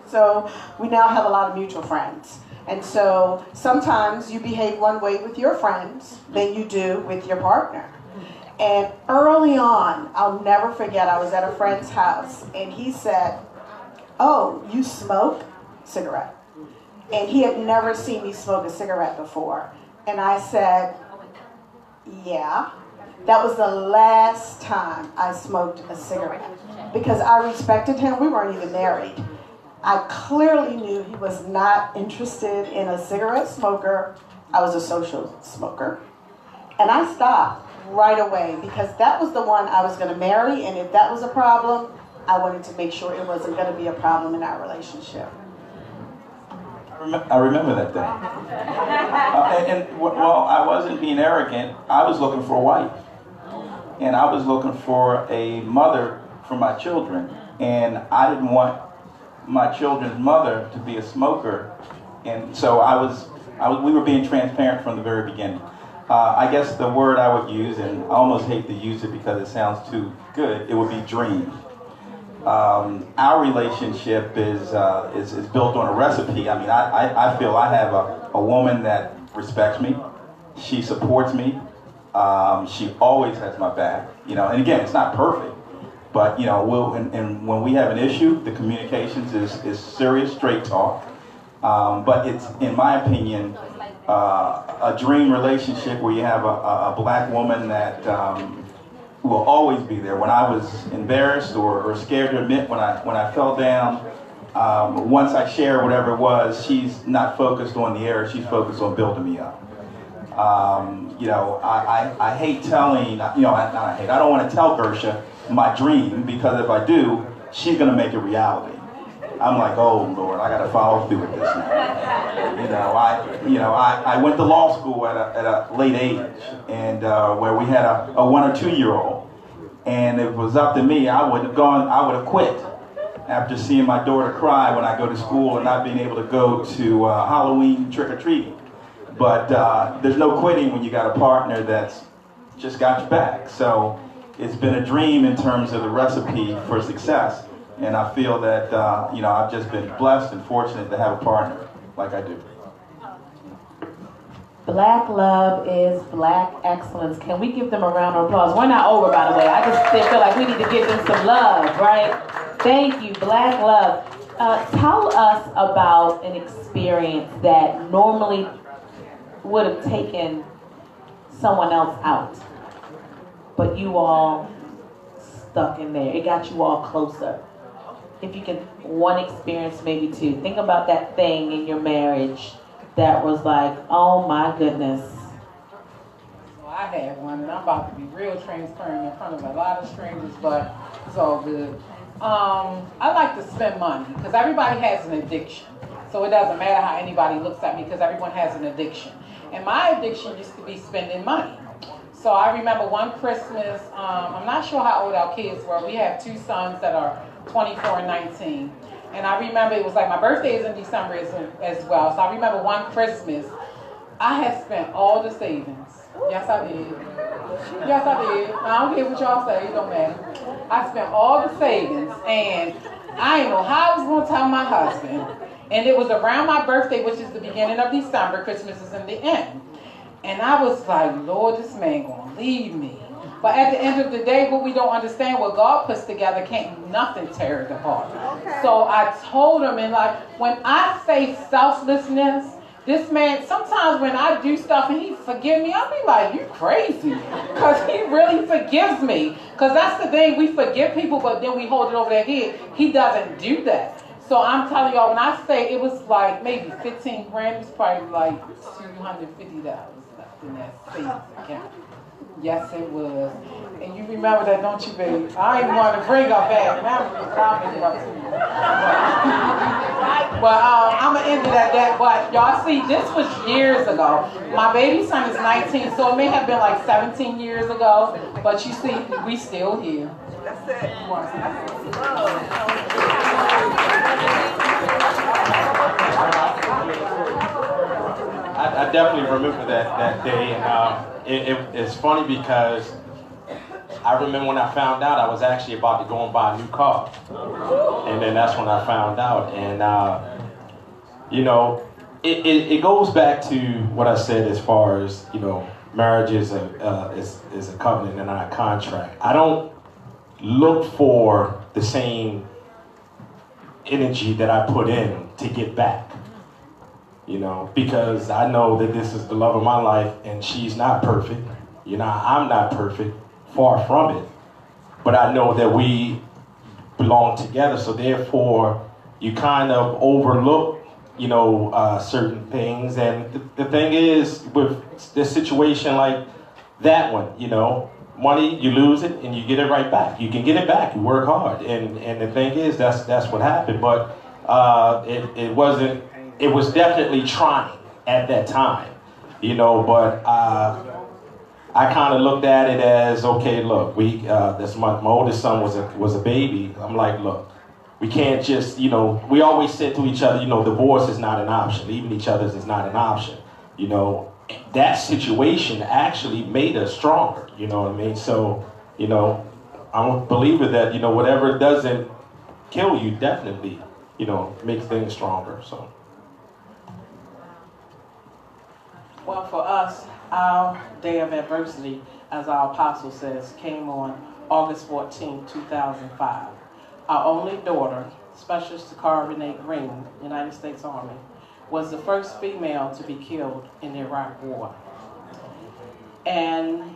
Speaker 16: So we now have a lot of mutual friends. And so sometimes you behave one way with your friends than you do with your partner. And early on, I'll never forget, I was at a friend's house, and he said, oh, you smoke? Cigarette. And he had never seen me smoke a cigarette before. And I said, yeah. That was the last time I smoked a cigarette, because I respected him. We weren't even married. I clearly knew he was not interested in a cigarette smoker. I was a social smoker. And I stopped right away, because that was the one I was going to marry, and if that was a problem, I wanted to make sure it wasn't going to be a problem in our relationship.
Speaker 14: I remember that day. Well, I wasn't being arrogant. I was looking for a wife. And I was looking for a mother for my children. And I didn't want my children's mother to be a smoker. And so we were being transparent from the very beginning. I guess the word I would use, and I almost hate to use it because it sounds too good, it would be dream. Our relationship is built on a recipe. I mean, I feel I have a woman that respects me. She supports me. She always has my back. You know, and again, it's not perfect, but you know, and when we have an issue, the communications is serious, straight talk. But it's, in my opinion, a dream relationship where you have a black woman that will always be there. When I was embarrassed or scared to admit when I fell down, once I share whatever it was, she's not focused on the error, she's focused on building me up. You know, I hate telling, you know, I don't want to tell Gersha my dream, because if I do, she's going to make it reality. I'm like, oh Lord, I got to follow through with this now. You know, I went to law school at a late age, and where we had a 1 or 2 year old, and if it was up to me, I would have quit after seeing my daughter cry when I go to school and not being able to go to Halloween trick or treating. But there's no quitting when you got a partner that's just got your back. So it's been a dream in terms of the recipe for success. And I feel that, you know, I've just been blessed and fortunate to have a partner like I do.
Speaker 10: Black love is black excellence. Can we give them a round of applause? We're not over, by the way. I just feel like we need to give them some love, right? Thank you, Black love. Tell us about an experience that normally would have taken someone else out, but you all stuck in there. It got you all closer. If you can, one experience, maybe two. Think about that thing in your marriage that was like, oh my goodness.
Speaker 17: Well, I had one, and I'm about to be real transparent in front of a lot of strangers, but it's all good. I like to spend money, because everybody has an addiction. So it doesn't matter how anybody looks at me, because everyone has an addiction. And my addiction used to be spending money. So I remember one Christmas, I'm not sure how old our kids were. We have 2 sons that are 24 and 19. And I remember it was like my birthday is in December as well. So I remember one Christmas, I had spent all the savings. Yes, I did. Yes, I did. I don't care what y'all say, it don't matter. I spent all the savings, and I didn't know how I was going to tell my husband. And it was around my birthday, which is the beginning of December. Christmas is in the end. And I was like, Lord, this man going to leave me. But at the end of the day, what we don't understand, what God puts together, can't nothing tear it apart. Okay. So I told him, and like, when I say selflessness, this man, sometimes when I do stuff and he forgive me, I'll be like, you crazy. Because he really forgives me. Because that's the thing, we forgive people, but then we hold it over their head. He doesn't do that. So I'm telling y'all, when I say it was like maybe 15 grand, it was probably like $250 left in that savings account. Yes, it was. And you remember that, don't you, baby? I ain't want to bring up bad memories. I'll make it up to you. But I'm going to end it at that. But y'all see, this was years ago. My baby son is 19, so it may have been like 17 years ago. But you see, we still here. That's it.
Speaker 12: I definitely remember that day, and it's funny because I remember when I found out I was actually about to go and buy a new car, and then that's when I found out, and you know, it goes back to what I said as far as, you know, marriage is a covenant and not a contract. I don't look for the same energy that I put in to get back. You know, because I know that this is the love of my life, and she's not perfect. You know, I'm not perfect, far from it. But I know that we belong together, so therefore you kind of overlook, you know, certain things. And the thing is, with this situation like that one, you know, money, you lose it and you get it right back. You can get it back. You work hard, and the thing is, that's what happened. But it wasn't. It was definitely trying at that time, you know, but I kind of looked at it as, okay, look, my oldest son was a baby. I'm like, look, we can't just, you know, we always said to each other, you know, divorce is not an option. Leaving each other is not an option. You know, that situation actually made us stronger, you know what I mean? So, you know, I'm a believer that, you know, whatever doesn't kill you definitely, you know, makes things stronger, so.
Speaker 13: Well, for us, our day of adversity, as our apostle says, came on August 14, 2005. Our only daughter, Specialist Takara Renee Green, United States Army, was the first female to be killed in the Iraq War. And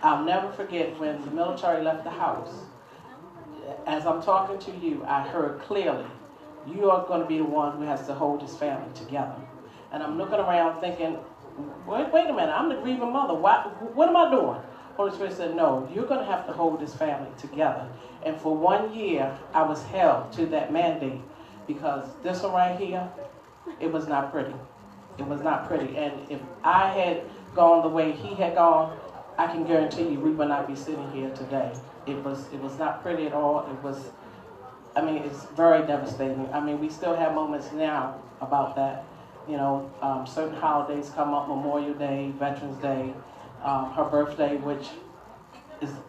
Speaker 13: I'll never forget when the military left the house. As I'm talking to you, I heard clearly, you are going to be the one who has to hold this family together. And I'm looking around thinking, wait a minute, I'm the grieving mother. What am I doing? Holy Spirit said, no, you're going to have to hold this family together. And for 1 year, I was held to that mandate, because this one right here, it was not pretty. It was not pretty. And if I had gone the way he had gone, I can guarantee you we would not be sitting here today. It was not pretty at all. It was, I mean, it's very devastating. I mean, we still have moments now about that. You know, certain holidays come up, Memorial Day, Veterans Day, her birthday, which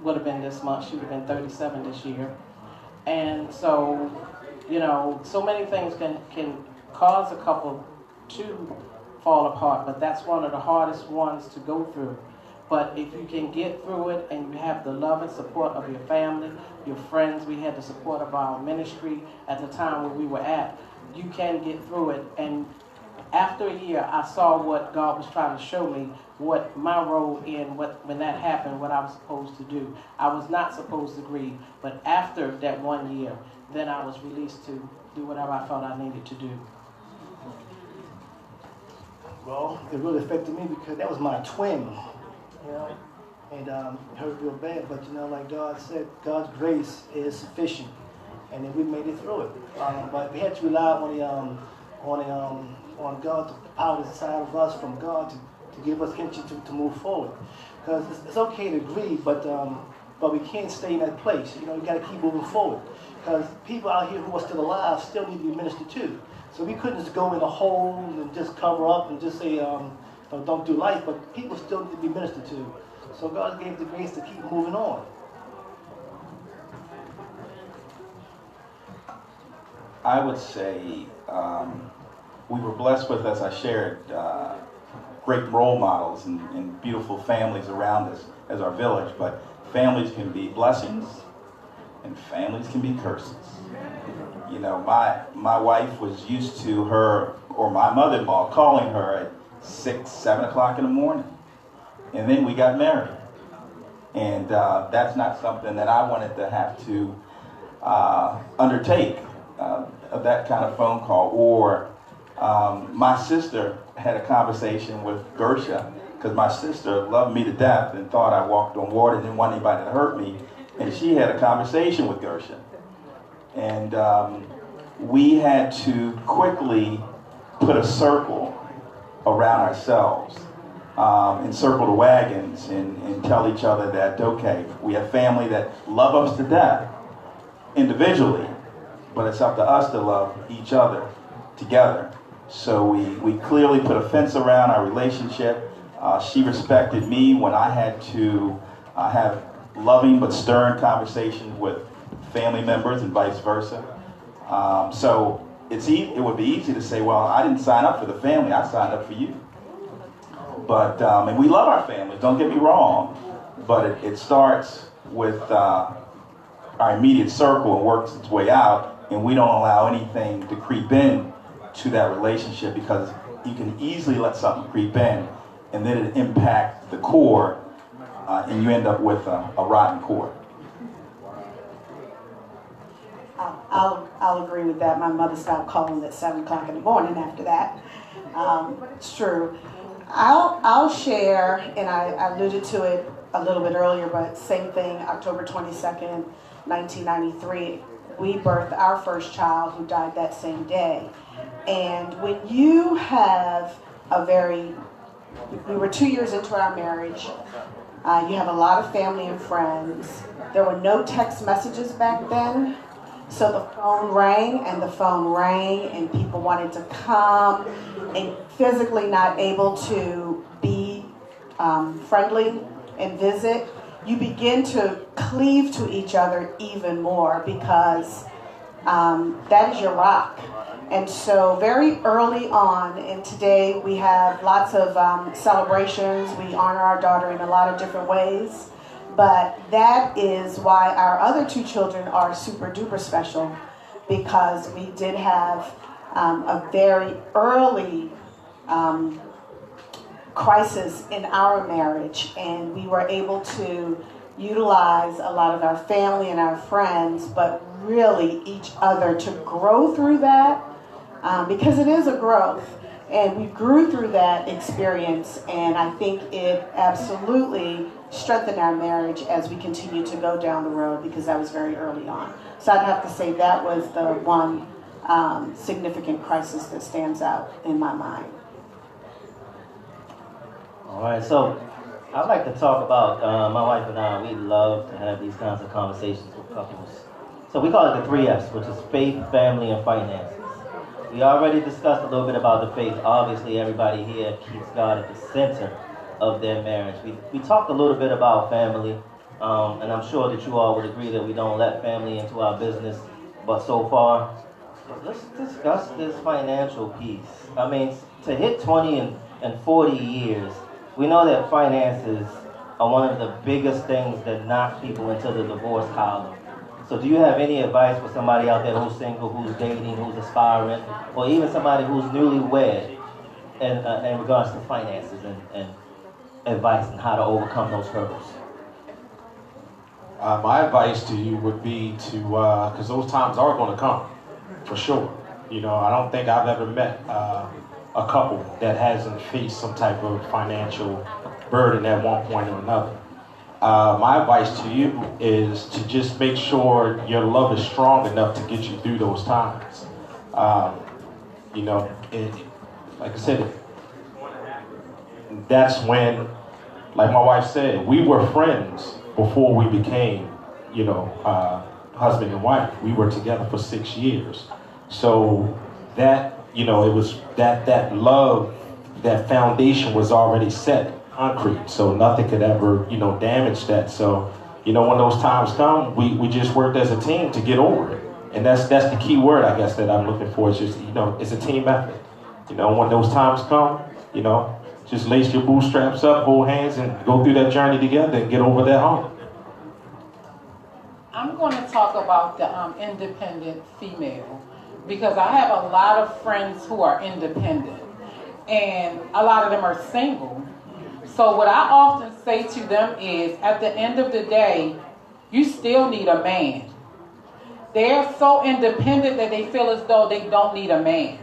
Speaker 13: would have been this month. She would have been 37 this year. And so, you know, so many things can cause a couple to fall apart, but that's one of the hardest ones to go through. But if you can get through it and you have the love and support of your family, your friends, we had the support of our ministry at the time where we were at, you can get through it. And after a year, I saw what God was trying to show me, what my role in when that happened, what I was supposed to do. I was not supposed to grieve, but after that 1 year, then I was released to do whatever I felt I needed to do.
Speaker 15: Well, it really affected me because that was my twin, you know, and it hurt real bad. But you know, like God said, God's grace is sufficient, and then we made it through it. But we had to rely on God, the power inside of us from God to give us energy to move forward. Because it's okay to grieve, but we can't stay in that place. You know, you got to keep moving forward. Because people out here who are still alive still need to be ministered to. So we couldn't just go in a hole and just cover up and just say, don't do life. But people still need to be ministered to. So God gave the grace to keep moving on.
Speaker 14: I would say we were blessed with, as I shared, great role models and beautiful families around us as our village, but families can be blessings and families can be curses. You know, my wife was used to her, or my mother-in-law, calling her at 6, 7 o'clock in the morning. And then we got married. And that's not something that I wanted to have to undertake, of that kind of phone call. Or my sister had a conversation with Gersha, because my sister loved me to death and thought I walked on water and didn't want anybody to hurt me. And she had a conversation with Gersha. And we had to quickly put a circle around ourselves, encircle the wagons and tell each other that, okay, we have family that love us to death individually, but it's up to us to love each other together. So we clearly put a fence around our relationship. She respected me when I had to have loving but stern conversations with family members and vice versa. So it would be easy to say, well, I didn't sign up for the family, I signed up for you. But, and we love our families, don't get me wrong, but it starts with our immediate circle and works its way out, and we don't allow anything to creep in to that relationship, because you can easily let something creep in and then it impacts the core, and you end up with a rotten core.
Speaker 16: I'll agree with that. My mother stopped calling at 7 o'clock in the morning after that. It's true. I'll share, and I alluded to it a little bit earlier, but same thing, October 22nd, 1993, we birthed our first child who died that same day. And when you have we were 2 years into our marriage, you have a lot of family and friends. There were no text messages back then. So the phone rang and the phone rang and people wanted to come and physically not able to be friendly and visit. You begin to cleave to each other even more because that is your rock. And so very early on, and today we have lots of celebrations. We honor our daughter in a lot of different ways. But that is why our other 2 children are super duper special, because we did have a very early crisis in our marriage, and we were able to utilize a lot of our family and our friends, but really each other to grow through that, because it is a growth. And we grew through that experience, and I think it absolutely strengthened our marriage as we continue to go down the road, because that was very early on. So I'd have to say that was the one significant crisis that stands out in my mind.
Speaker 11: All right, so I'd like to talk about, my wife and I, we love to have these kinds of conversations with couples. So we call it the 3 F's, which is faith, family, and finances. We already discussed a little bit about the faith. Obviously, everybody here keeps God at the center of their marriage. We talked a little bit about family, and I'm sure that you all would agree that we don't let family into our business. But so far, let's discuss this financial piece. I mean, to hit 20 and 40 years, we know that finances are one of the biggest things that knock people into the divorce column. So do you have any advice for somebody out there who's single, who's dating, who's aspiring, or even somebody who's newlywed in regards to finances and advice on how to overcome those hurdles?
Speaker 12: My advice to you would be to, because those times are going to come, for sure. You know, I don't think I've ever met a couple that hasn't faced some type of financial burden at one point or another. My advice to you is to just make sure your love is strong enough to get you through those times. You know, like I said, that's when, like my wife said, we were friends before we became, you know, husband and wife. We were together for 6 years. So that, you know, it was that love, that foundation was already set concrete, so nothing could ever, you know, damage that. So, you know, when those times come, we just worked as a team to get over it. And that's the key word, I guess, that I'm looking for. Is just, you know, it's a team effort. You know, when those times come, you know, just lace your bootstraps up, hold hands, and go through that journey together and get over that hump.
Speaker 17: I'm going to talk about the independent female, because I have a lot of friends who are independent, and a lot of them are single. So what I often say to them is, at the end of the day, you still need a man. They're so independent that they feel as though they don't need a man.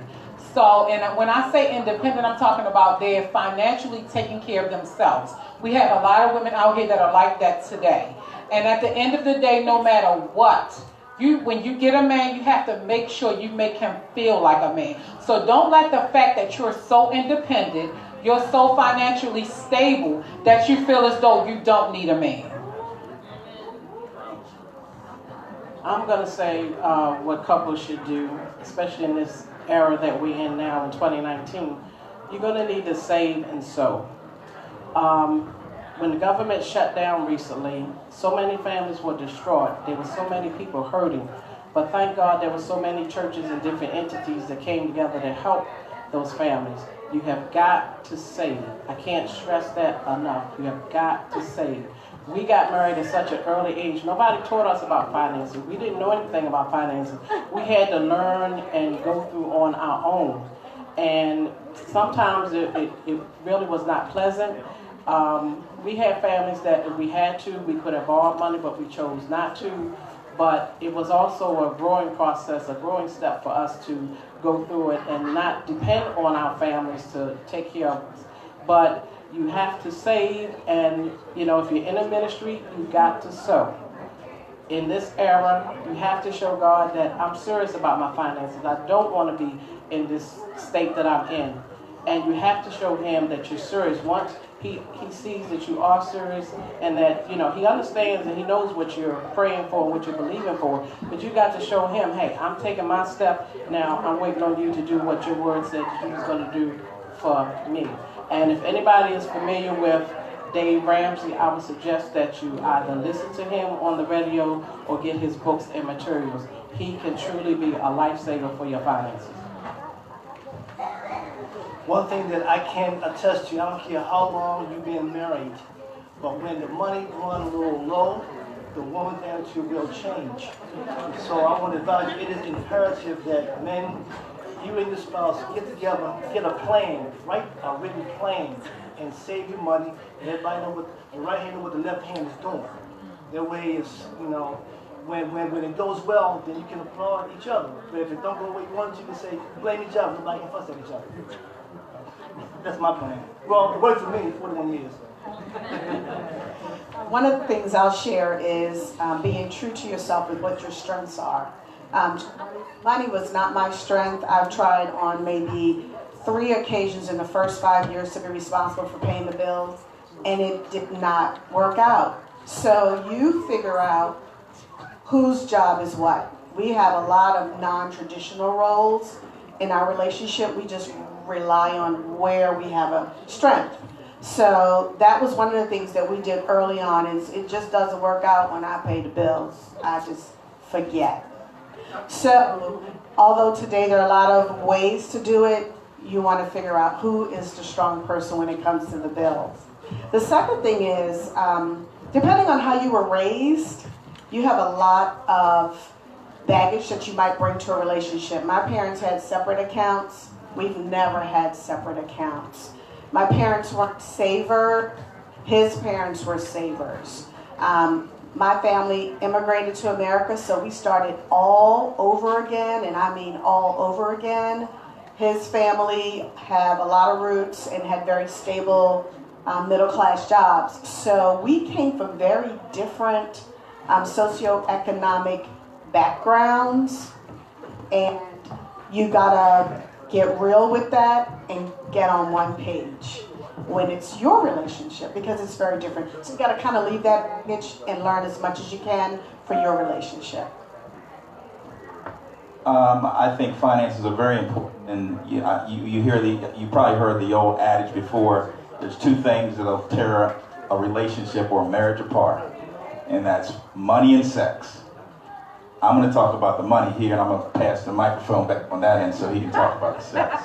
Speaker 17: So, and when I say independent, I'm talking about they're financially taking care of themselves. We have a lot of women out here that are like that today. And at the end of the day, no matter what, when you get a man, you have to make sure you make him feel like a man. So don't let the fact that you're so independent, you're so financially stable, that you feel as though you don't need a man.
Speaker 13: I'm going to say what couples should do, especially in this era that we're in now in 2019. You're going to need to save and sow. When the government shut down recently, so many families were destroyed. There were so many people hurting. But thank God there were so many churches and different entities that came together to help those families. You have got to save. I can't stress that enough. You have got to save. We got married at such an early age. Nobody taught us about finances. We didn't know anything about finances. We had to learn and go through on our own. And sometimes it really was not pleasant. We had families that if we had to, we could have borrowed money, but we chose not to. But it was also a growing process, a growing step for us to go through it and not depend on our families to take care of us. But you have to save, and you know, if you're in a ministry, you've got to sow. In this era, you have to show God that I'm serious about my finances. I don't want to be in this state that I'm in. And you have to show him that you're serious. Once he sees that you are serious and that, you know, he understands and he knows what you're praying for and what you're believing for. But you got to show him, hey, I'm taking my step now. I'm waiting on you to do what your word said you was going to do for me. And if anybody is familiar with Dave Ramsey, I would suggest that you either listen to him on the radio or get his books and materials. He can truly be a lifesaver for your finances.
Speaker 15: One thing that I can attest to, I don't care how long you've been married, but when the money runs a little low, the woman's attitude will change. So I want to advise you, it is imperative that men, you and your spouse, get together, get a plan, write a written plan, and save your money. And everybody know what the right hand and what the left hand is doing. That way it's, you know, when it goes well, then you can applaud each other. But if it don't go the way you want it, you can say, blame each other, nobody can fuss at each other. That's my plan. Well, it worked for me 41 years.
Speaker 16: One of the things I'll share is being true to yourself with what your strengths are. Money was not my strength. I've tried on maybe 3 occasions in the first 5 years to be responsible for paying the bills, and it did not work out. So you figure out whose job is what. We have a lot of non-traditional roles in our relationship. We just rely on where we have a strength. So that was one of the things that we did early on, is it just doesn't work out when I pay the bills. I just forget. So although today there are a lot of ways to do it, you want to figure out who is the strong person when it comes to the bills. The second thing is, depending on how you were raised, you have a lot of baggage that you might bring to a relationship. My parents had separate accounts. We've never had separate accounts. My parents weren't saver. His parents were savers. My family immigrated to America, so we started all over again, and I mean all over again. His family have a lot of roots and had very stable middle-class jobs. So we came from very different socioeconomic backgrounds, and you gotta get real with that and get on one page when it's your relationship, because it's very different. So you gotta kind of leave that baggage and learn as much as you can for your relationship.
Speaker 14: I think finances are very important, and you probably heard the old adage before: There's two things that'll tear a relationship or a marriage apart, and that's money and sex. I'm going to talk about the money here, and I'm going to pass the microphone back on that end so he can talk about the sex.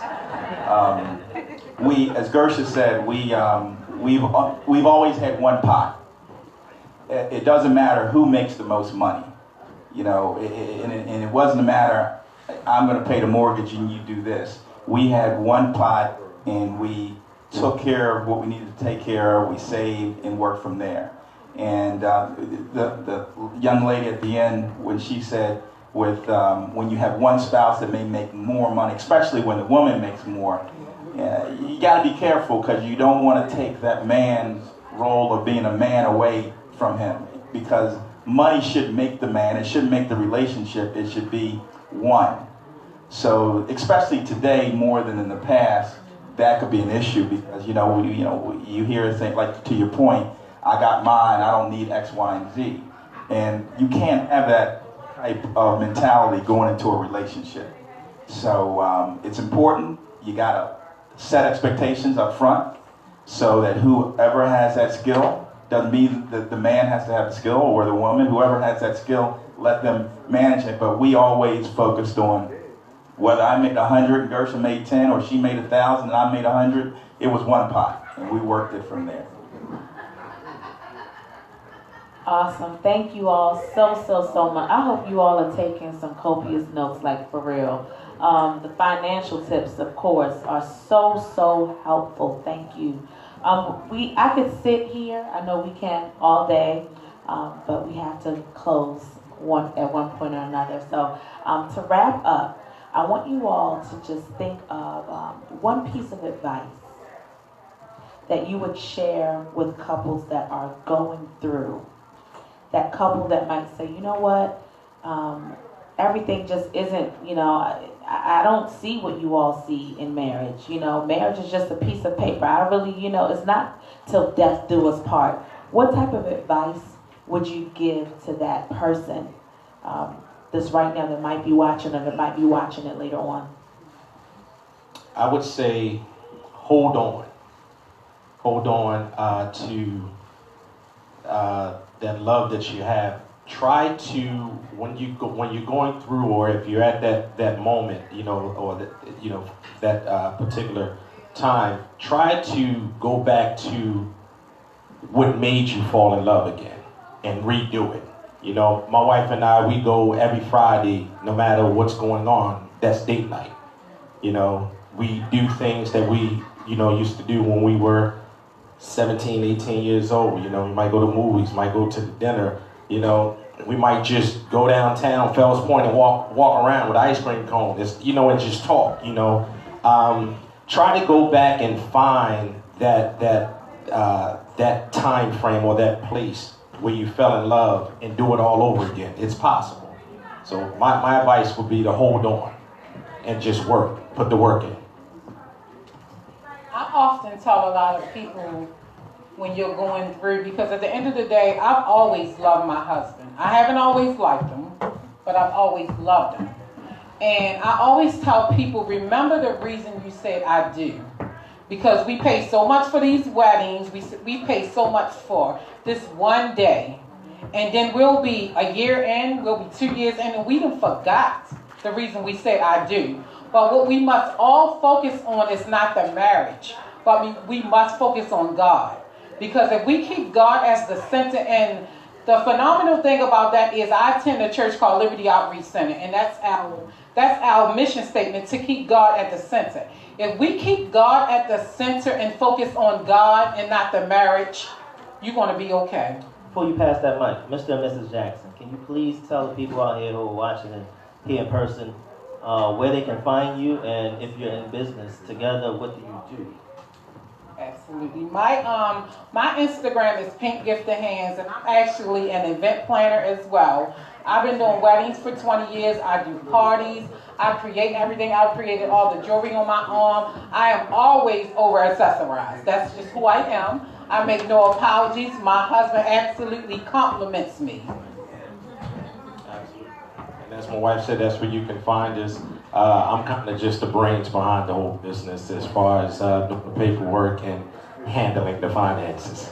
Speaker 14: As Gersha said, we've always had one pot. It doesn't matter who makes the most money, you know, and it wasn't a matter, I'm going to pay the mortgage and you do this. We had one pot, and we took care of what we needed to take care of. We saved and worked from there. And the young lady at the end, when she said, when you have one spouse that may make more money, especially when the woman makes more, you got to be careful, because you don't want to take that man's role of being a man away from him, because money shouldn't make the man. It shouldn't make the relationship. It should be one. So, especially today more than in the past, that could be an issue, because you hear a thing like, to your point, I got mine, I don't need X, Y, and Z. And you can't have that type of mentality going into a relationship. So it's important, you gotta set expectations up front, so that whoever has that skill, doesn't mean that the man has to have the skill, or the woman, whoever has that skill, let them manage it. But we always focused on whether I made 100 and Gersha made 10, or she made 1,000 and I made 100, it was one pot, and we worked it from there.
Speaker 10: Awesome. Thank you all so much. I hope you all are taking some copious notes, like for real. The financial tips, of course, are so helpful. Thank you. I could sit here. I know we can all day, but we have to close at one point or another. So to wrap up, I want you all to just think of one piece of advice that you would share with couples that are going through. That couple that might say, you know what, everything just isn't, I don't see what you all see in marriage. Marriage is just a piece of paper. I really, it's not till death do us part. What type of advice would you give to that person that's right now that might be watching, or that might be watching it later on?
Speaker 12: I would say, hold on. Hold on to that love that you have. Try to, when you're going through, or if you're at that moment, or that particular time, try to go back to what made you fall in love again and redo it. My wife and I, we go every Friday, no matter what's going on. That's date night. We do things that we used to do when we were 17, 18 years old. We might go to movies, might go to the dinner, we might just go downtown, Fells Point, and walk around with ice cream cone, and just talk, Try to go back and find that time frame or that place where you fell in love and do it all over again. It's possible. So my advice would be to hold on and just work, put the work in.
Speaker 17: I often tell a lot of people when you're going through, because at the end of the day, I've always loved my husband. I haven't always liked him, but I've always loved him. And I always tell people, remember the reason you said I do. Because we pay so much for these weddings, we pay so much for this one day. And then we'll be a year in, we'll be 2 years in, and we done forgot the reason we said I do. But what we must all focus on is not the marriage, but we must focus on God. Because if we keep God as the center, and the phenomenal thing about that is I attend a church called Liberty Outreach Center, and that's our mission statement, to keep God at the center. If we keep God at the center and focus on God and not the marriage, you're going to be okay.
Speaker 11: Before you pass that mic, Mr. and Mrs. Jackson, can you please tell the people out here who are watching and here in person where they can find you, and if you're in business together, what do you do?
Speaker 17: Absolutely. My Instagram is Pink Gifted Hands, and I'm actually an event planner as well. I've been doing weddings for 20 years. I do parties. I create everything. I've created all the jewelry on my arm. I am always over accessorized. That's just who I am. I make no apologies. My husband absolutely compliments me.
Speaker 12: Absolutely. And as my wife said, that's where you can find us. I'm kind of just the brains behind the whole business as far as the paperwork and handling the finances.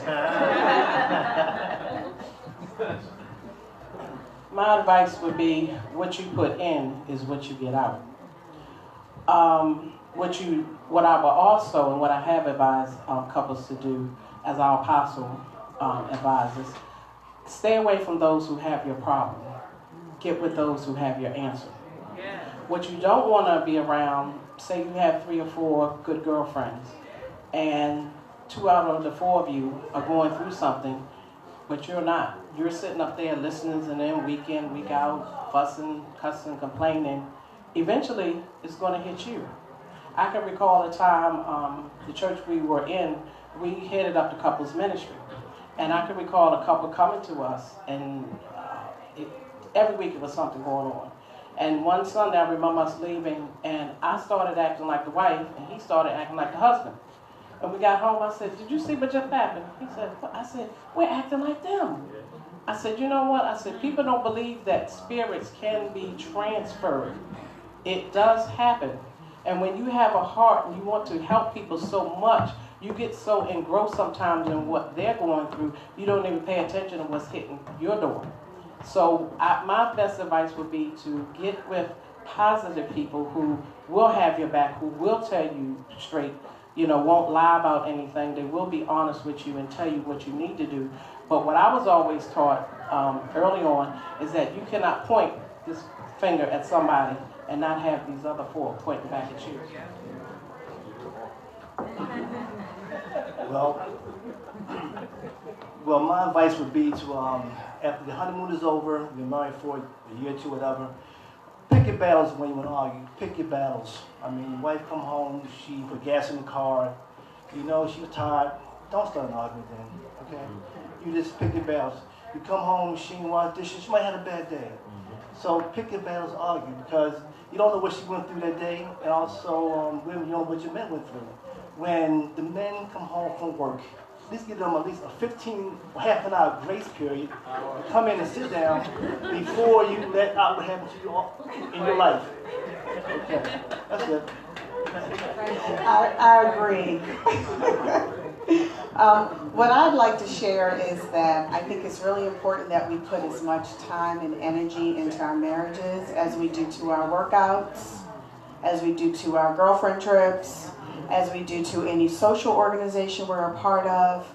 Speaker 13: My advice would be, what you put in is what you get out. What I will also, and what I have advised couples to do as our apostle advises, stay away from those who have your problem. Get with those who have your answer. What you don't want to be around, say you have 3 or 4 good girlfriends, and 2 out of the 4 of you are going through something, but you're not. You're sitting up there listening to them week in, week out, fussing, cussing, complaining. Eventually, it's going to hit you. I can recall a time, the church we were in, we headed up the couples ministry. And I can recall a couple coming to us, and every week it was something going on. And one Sunday I remember us leaving, and I started acting like the wife, and he started acting like the husband. And we got home, I said, "Did you see what just happened?" He said, "What?" I said, "We're acting like them." I said, "You know what?" I said, "People don't believe that spirits can be transferred. It does happen. And when you have a heart and you want to help people so much, you get so engrossed sometimes in what they're going through, you don't even pay attention to what's hitting your door." So my best advice would be to get with positive people who will have your back, who will tell you straight, won't lie about anything. They will be honest with you and tell you what you need to do. But what I was always taught early on is that you cannot point this finger at somebody and not have these other 4 pointing back at you.
Speaker 15: Well, my advice would be to, after the honeymoon is over, you've been married for a year or 2, whatever, pick your battles when you want to argue. Pick your battles. I mean, your wife come home, she put gas in the car, she's tired. Don't start an argument then, okay? You just pick your battles. You come home, she ain't wash dishes, she might have a bad day. So pick your battles, argue, because you don't know what she went through that day, and also you don't know what your men went through. When the men come home from work, please give them at least a 15 or half an hour grace period to come in and sit down before you let out what happened to you in your life. Okay, that's it.
Speaker 16: I agree. What I'd like to share is that I think it's really important that we put as much time and energy into our marriages as we do to our workouts, as we do to our girlfriend trips, as we do to any social organization we're a part of.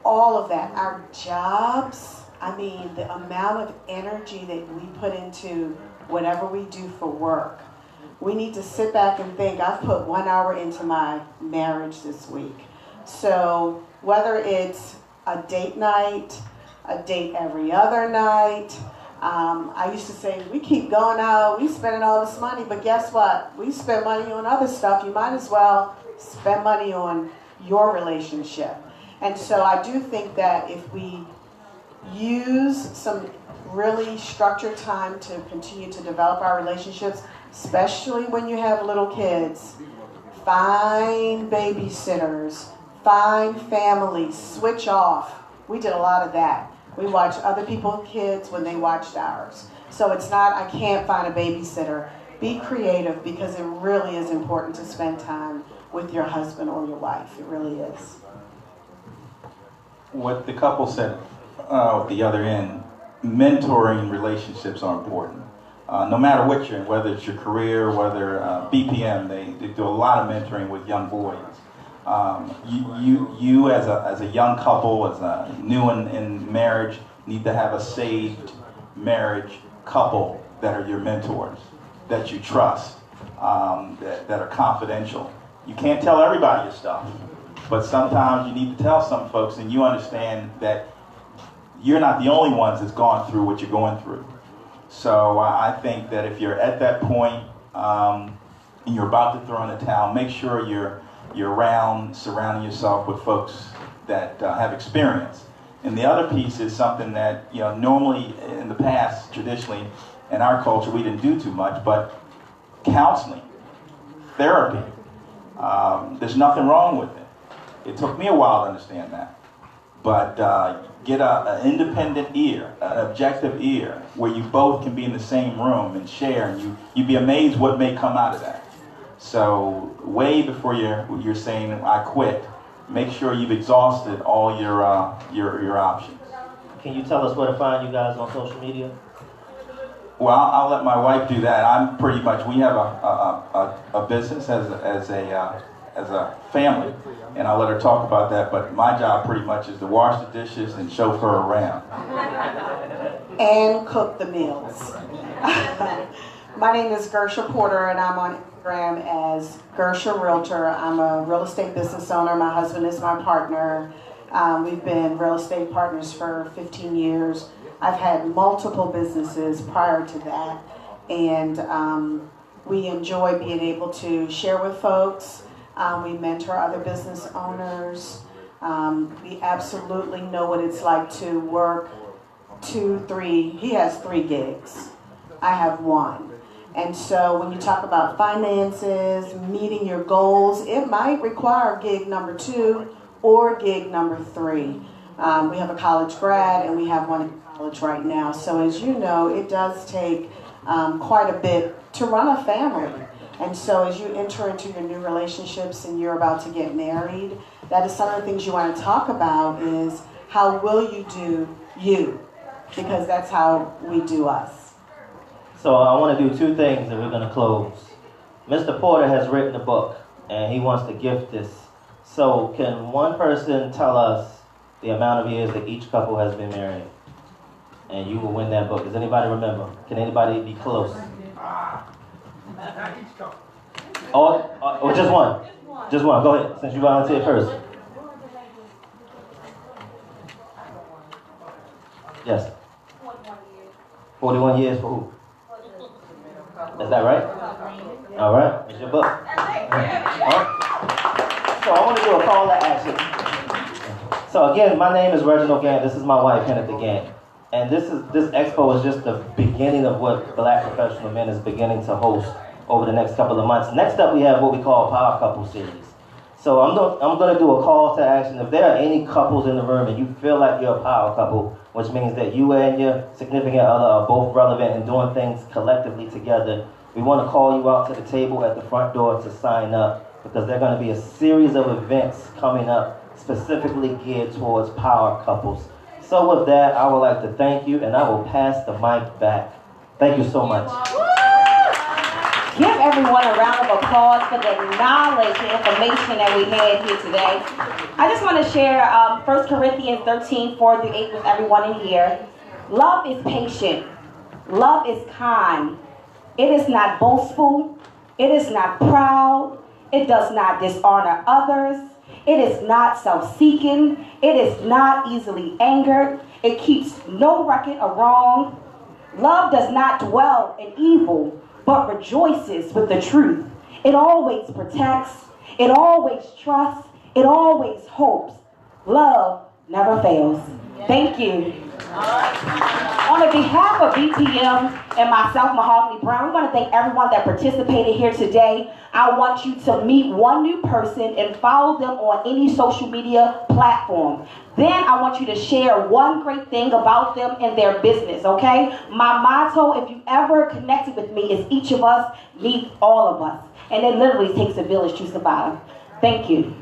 Speaker 16: All of that. Our jobs, I mean, the amount of energy that we put into whatever we do for work. We need to sit back and think, I've put 1 hour into my marriage this week. So whether it's a date night, a date every other night, I used to say, we keep going out, we spending all this money, but guess what? We spend money on other stuff. You might as well spend money on your relationship. And so I do think that if we use some really structured time to continue to develop our relationships, especially when you have little kids, find babysitters, find families, switch off. We did a lot of that. We watched other people's kids when they watched ours. So it's not, I can't find a babysitter. Be creative, because it really is important to spend time with your husband or your wife. It really is.
Speaker 14: What the couple said at the other end, mentoring relationships are important. No matter what you're in, whether it's your career, whether BPM, they do a lot of mentoring with young boys. You as a young couple, as a new in marriage, need to have a saved marriage couple that are your mentors, that you trust, that are confidential. You can't tell everybody your stuff, but sometimes you need to tell some folks, and you understand that you're not the only ones that's gone through what you're going through. So I think that if you're at that point and you're about to throw in the towel, make sure you're surrounding yourself with folks that have experience. And the other piece is something that, normally in the past, traditionally, in our culture, we didn't do too much, but counseling, therapy. There's nothing wrong with it. It took me a while to understand that. But get an independent ear, an objective ear, where you both can be in the same room and share, and you'd be amazed what may come out of that. So way before you're saying, I quit, make sure you've exhausted all your options.
Speaker 11: Can you tell us where to find you guys on social media?
Speaker 14: Well, I'll let my wife do that. I'm pretty much, we have a business as a family, and I'll let her talk about that, but my job pretty much is to wash the dishes and chauffeur around.
Speaker 16: And cook the meals. My name is Gersha Porter, and I'm on Instagram as Gersha Realtor. I'm a real estate business owner. My husband is my partner. We've been real estate partners for 15 years. I've had multiple businesses prior to that, and we enjoy being able to share with folks. We mentor other business owners. We absolutely know what it's like to work 2, 3, he has 3 gigs. I have 1. And so when you talk about finances, meeting your goals, it might require gig number 2 or gig number 3. We have a college grad and we have one in college right now. So as you know, it does take quite a bit to run a family. And so as you enter into your new relationships and you're about to get married, that is some of the things you want to talk about is how will you do you? Because that's how we do us.
Speaker 11: So I want to do 2 things and we're going to close. Mr. Porter has written a book and he wants to gift this. So can one person tell us the amount of years that each couple has been married? And you will win that book. Does anybody remember? Can anybody be close? Or just one? Just one. Go ahead, since you volunteered first. Yes. 41 years for who? Is that right? All right. It's your book. All right. So I want to do a call to action. So again, my name is Reginald Gant. This is my wife, Kenneth Gant. And this expo is just the beginning of what Black Professional Men is beginning to host over the next couple of months. Next up, we have what we call Power Couple Series. So I'm going to do a call to action. If there are any couples in the room and you feel like you're a power couple, which means that you and your significant other are both relevant and doing things collectively together, we want to call you out to the table at the front door to sign up, because there are going to be a series of events coming up specifically geared towards power couples. So with that, I would like to thank you, and I will pass the mic back. Thank you so much.
Speaker 3: Give everyone a round of applause for the knowledge and information that we had here today. I just want to share 1 Corinthians 13:4-8 with everyone in here. Love is patient. Love is kind. It is not boastful. It is not proud. It does not dishonor others. It is not self-seeking. It is not easily angered. It keeps no record of wrong. Love does not dwell in evil, but rejoices with the truth. It always protects. It always trusts. It always hopes. Love never fails. Thank you. On behalf of BPM and myself, Mahogany Brown, we want to thank everyone that participated here today. I want you to meet one new person and follow them on any social media platform. Then I want you to share one great thing about them and their business, okay? My motto, if you ever connected with me, is each of us needs all of us. And it literally takes a village to survive. Thank you.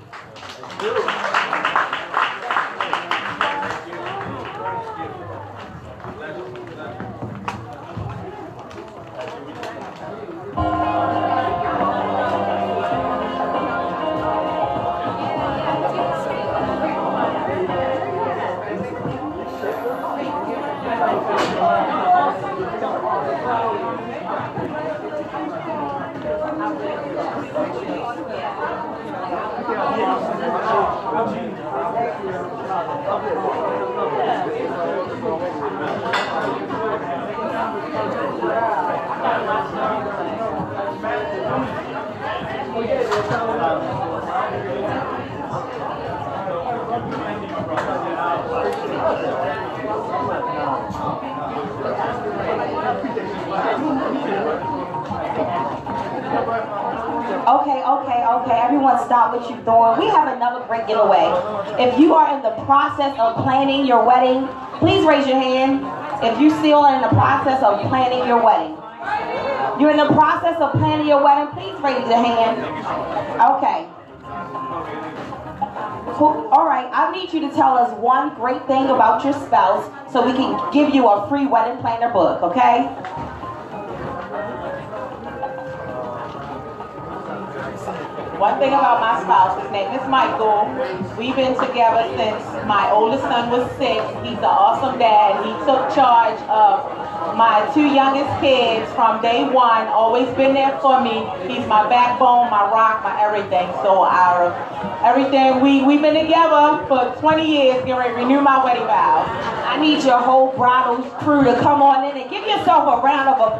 Speaker 3: Okay, everyone stop what you're doing. We have another great giveaway. If you are in the process of planning your wedding, please raise your hand. If you still are in the process of planning your wedding. You're in the process of planning your wedding, please raise your hand. Okay. All right, I need you to tell us one great thing about your spouse so we can give you a free wedding planner book, okay?
Speaker 18: One thing about my spouse, his name is Michael. We've been together since my oldest son was 6. He's an awesome dad. He took charge of my 2 youngest kids from day one, always been there for me. He's my backbone, my rock, my everything. So everything, we've been together for 20 years, getting ready to renew my wedding vows.
Speaker 3: I need your whole bridal crew to come on in and give yourself a round of applause.